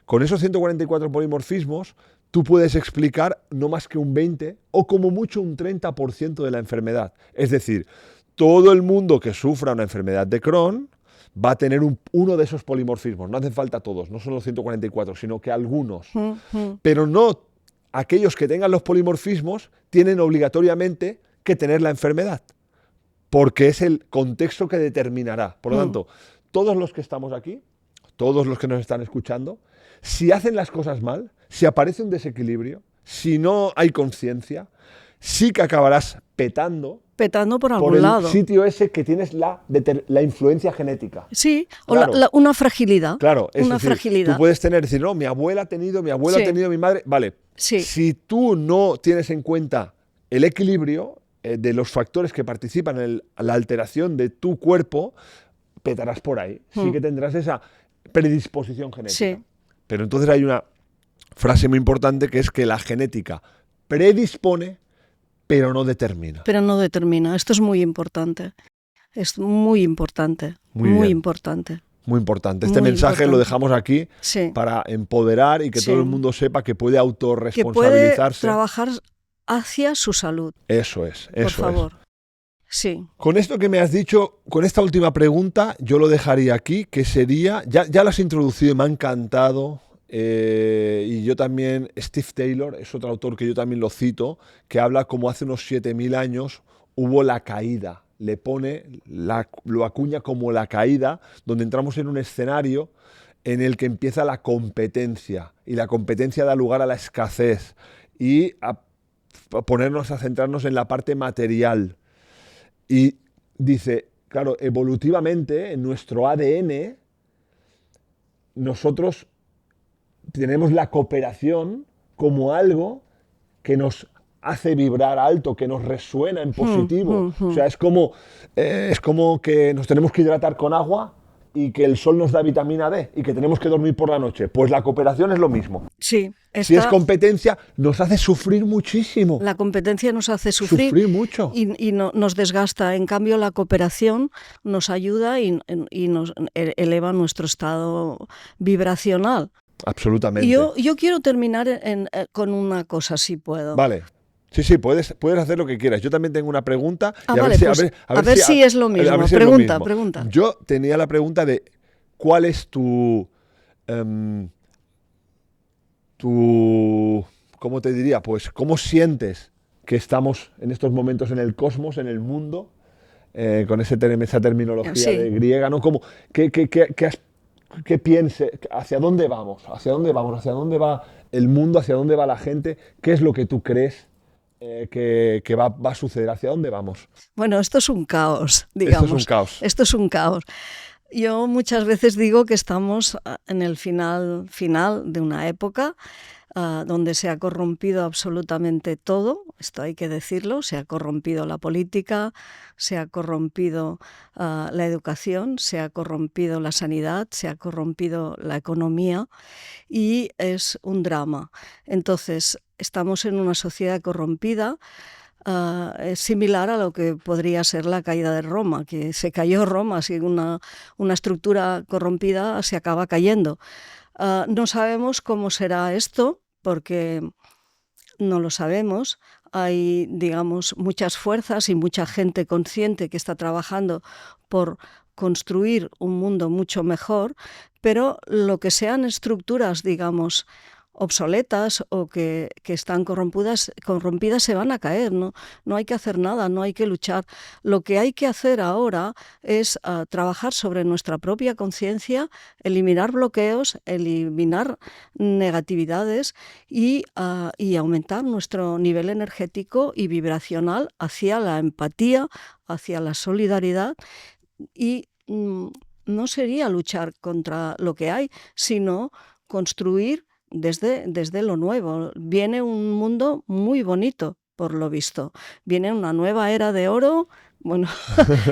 Con esos 144 polimorfismos, tú puedes explicar no más que un 20 o como mucho un 30% de la enfermedad. Es decir, todo el mundo que sufra una enfermedad de Crohn va a tener uno de esos polimorfismos. No hacen falta todos, no son los 144, sino que algunos. Pero no aquellos que tengan los polimorfismos tienen obligatoriamente que tener la enfermedad, porque es el contexto que determinará. Por lo tanto, todos los que estamos aquí, todos los que nos están escuchando, si hacen las cosas mal, si aparece un desequilibrio, si no hay conciencia, sí que acabarás petando por algún lado. El sitio ese que tienes la influencia genética. Sí, claro. O una fragilidad. Claro, es una decir, fragilidad. Tú puedes decir, no, mi abuela ha tenido, mi madre. Vale, si tú no tienes en cuenta el equilibrio de los factores que participan en la alteración de tu cuerpo, petarás por ahí. Sí que tendrás esa predisposición genética. Sí. Pero entonces hay una frase muy importante que es que la genética predispone, pero no determina. Pero no determina. Esto es muy importante. Es muy importante. Muy importante. Muy importante. Este mensaje lo dejamos aquí para empoderar y que todo el mundo sepa que puede autorresponsabilizarse. Que puede trabajar hacia su salud. Eso es. Por favor. Sí. Con esto que me has dicho, con esta última pregunta, yo lo dejaría aquí, que sería, ya lo has introducido y me ha encantado, y yo también, Steve Taylor, es otro autor que yo también lo cito, que habla como hace unos 7.000 años hubo la caída, lo acuña como la caída, donde entramos en un escenario en el que empieza la competencia, y la competencia da lugar a la escasez, y a centrarnos en la parte material. Y dice, claro, evolutivamente, en nuestro ADN, nosotros tenemos la cooperación como algo que nos hace vibrar alto, que nos resuena en positivo. O sea, es como que nos tenemos que hidratar con agua y que el sol nos da vitamina D y que tenemos que dormir por la noche. Pues la cooperación es lo mismo. Sí. Si es competencia, nos hace sufrir muchísimo. La competencia nos hace sufrir mucho. Y nos desgasta. En cambio, la cooperación nos ayuda y nos eleva nuestro estado vibracional. Absolutamente. Yo quiero terminar con una cosa, si puedo. Vale. Sí, puedes hacer lo que quieras. Yo también tengo una pregunta. A ver si es lo mismo. Pregunta. Yo tenía la pregunta de ¿cuál es tu ¿cómo te diría? Pues ¿cómo sientes que estamos en estos momentos en el cosmos, en el mundo? Con esa terminología de griega, ¿no? ¿Qué pienses? ¿Hacia dónde vamos? ¿Hacia dónde vamos? ¿Hacia dónde va el mundo? ¿Hacia dónde va la gente? ¿Qué es lo que tú crees que va a suceder? ¿Hacia dónde vamos? Bueno, esto es un caos, digamos. Esto es un caos. Yo muchas veces digo que estamos en el final de una época donde se ha corrompido absolutamente todo, esto hay que decirlo, se ha corrompido la política, se ha corrompido la educación, se ha corrompido la sanidad, se ha corrompido la economía y es un drama. Entonces, estamos en una sociedad corrompida. Es similar a lo que podría ser la caída de Roma, que se cayó Roma, si una estructura corrompida se acaba cayendo. No sabemos cómo será esto, porque no lo sabemos. Hay, digamos, muchas fuerzas y mucha gente consciente que está trabajando por construir un mundo mucho mejor, pero lo que sean estructuras, digamos, obsoletas o que están corrompidas se van a caer, ¿no? No hay que hacer nada, no hay que luchar. Lo que hay que hacer ahora es trabajar sobre nuestra propia conciencia, eliminar bloqueos, eliminar negatividades y aumentar nuestro nivel energético y vibracional hacia la empatía, hacia la solidaridad y no sería luchar contra lo que hay, sino construir desde lo nuevo. Viene un mundo muy bonito, por lo visto. Viene una nueva era de oro bueno,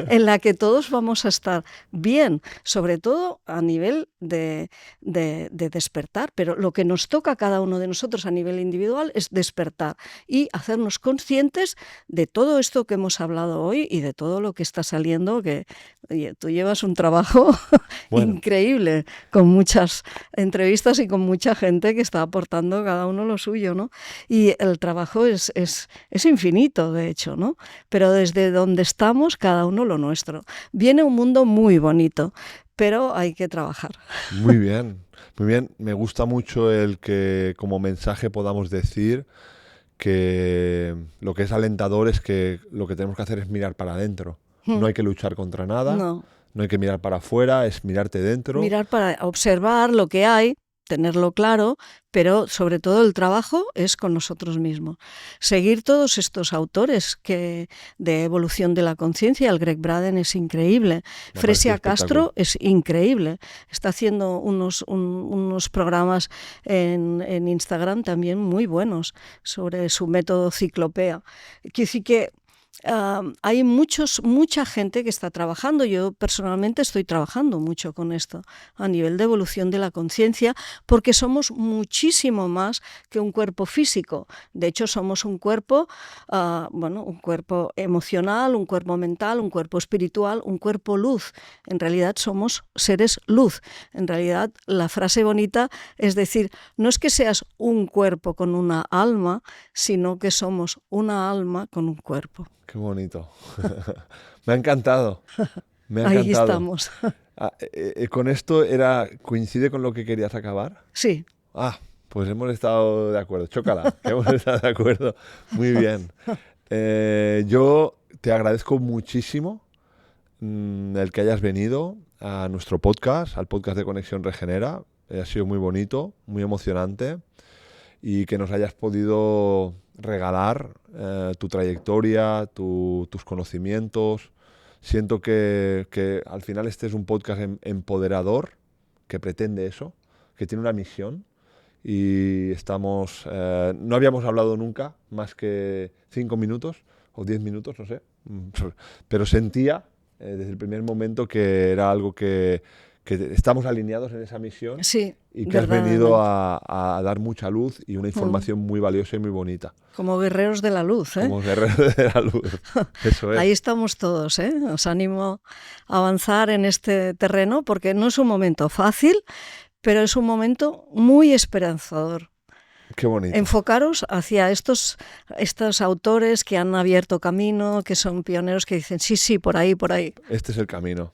en la que todos vamos a estar bien, sobre todo a nivel de despertar, pero lo que nos toca a cada uno de nosotros a nivel individual es despertar y hacernos conscientes de todo esto que hemos hablado hoy y de todo lo que está saliendo, que oye, tú llevas un trabajo increíble, con muchas entrevistas y con mucha gente que está aportando cada uno lo suyo, ¿no? Y el trabajo es infinito, de hecho, ¿no? Pero desde donde estamos, cada uno lo nuestro. Viene un mundo muy bonito, pero hay que trabajar. Muy bien, muy bien. Me gusta mucho el que como mensaje podamos decir que lo que es alentador es que lo que tenemos que hacer es mirar para adentro. No hay que luchar contra nada, no hay que mirar para afuera, es mirarte dentro. Mirar para observar lo que hay, tenerlo claro, pero sobre todo el trabajo es con nosotros mismos. Seguir todos estos autores de evolución de la conciencia, el Greg Braden es increíble, Fresia Castro es increíble, está haciendo unos programas en Instagram también muy buenos sobre su método Ciclopea. Quiero decir que hay mucha gente que está trabajando. Yo personalmente estoy trabajando mucho con esto a nivel de evolución de la conciencia, porque somos muchísimo más que un cuerpo físico. De hecho, somos un cuerpo, un cuerpo emocional, un cuerpo mental, un cuerpo espiritual, un cuerpo luz. En realidad somos seres luz. En realidad la frase bonita es decir, no es que seas un cuerpo con una alma, sino que somos una alma con un cuerpo. Qué bonito. Me ha encantado. Ahí estamos. ¿Con esto coincide con lo que querías acabar? Sí. Pues hemos estado de acuerdo. Chócala, que hemos estado de acuerdo. Muy bien. Yo te agradezco muchísimo el que hayas venido a nuestro podcast, al podcast de Conexión Regenera. Ha sido muy bonito, muy emocionante, y que nos hayas podido regalar tu trayectoria, tus conocimientos. Siento que al final este es un podcast empoderador, que pretende eso, que tiene una misión, y estamos... no habíamos hablado nunca más que 5 minutos o 10 minutos, no sé, pero sentía desde el primer momento que era algo que estamos alineados en esa misión, sí, y que has venido a dar mucha luz y una información muy valiosa y muy bonita. Como guerreros de la luz, ¿eh? Como guerreros de la luz, eso es. Ahí estamos todos, ¿eh? Os animo a avanzar en este terreno, porque no es un momento fácil, pero es un momento muy esperanzador. Qué bonito. Enfocaros hacia estos autores que han abierto camino, que son pioneros, que dicen, sí, por ahí, por ahí. Este es el camino.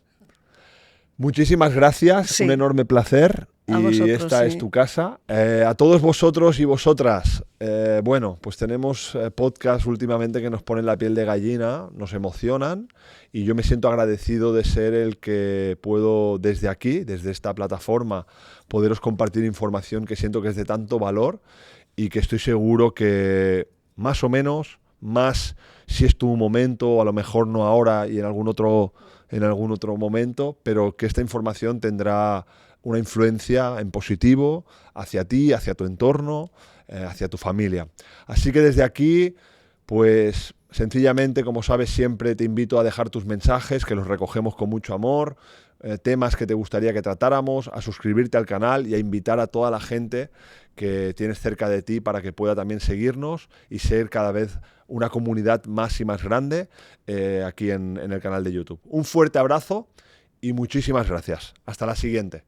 Muchísimas gracias, sí. Un enorme placer. Y esta es tu casa. A todos vosotros y vosotras, pues tenemos podcasts últimamente que nos ponen la piel de gallina, nos emocionan, y yo me siento agradecido de ser el que puedo desde aquí, desde esta plataforma, poderos compartir información que siento que es de tanto valor, y que estoy seguro que más o menos, más si es tu momento, o a lo mejor no ahora y en algún otro momento, pero que esta información tendrá una influencia en positivo hacia ti, hacia tu entorno, hacia tu familia. Así que desde aquí, pues sencillamente, como sabes, siempre te invito a dejar tus mensajes, que los recogemos con mucho amor, temas que te gustaría que tratáramos, a suscribirte al canal y a invitar a toda la gente que tienes cerca de ti para que pueda también seguirnos y ser cada vez una comunidad más y más grande aquí en el canal de YouTube. Un fuerte abrazo y muchísimas gracias. Hasta la siguiente.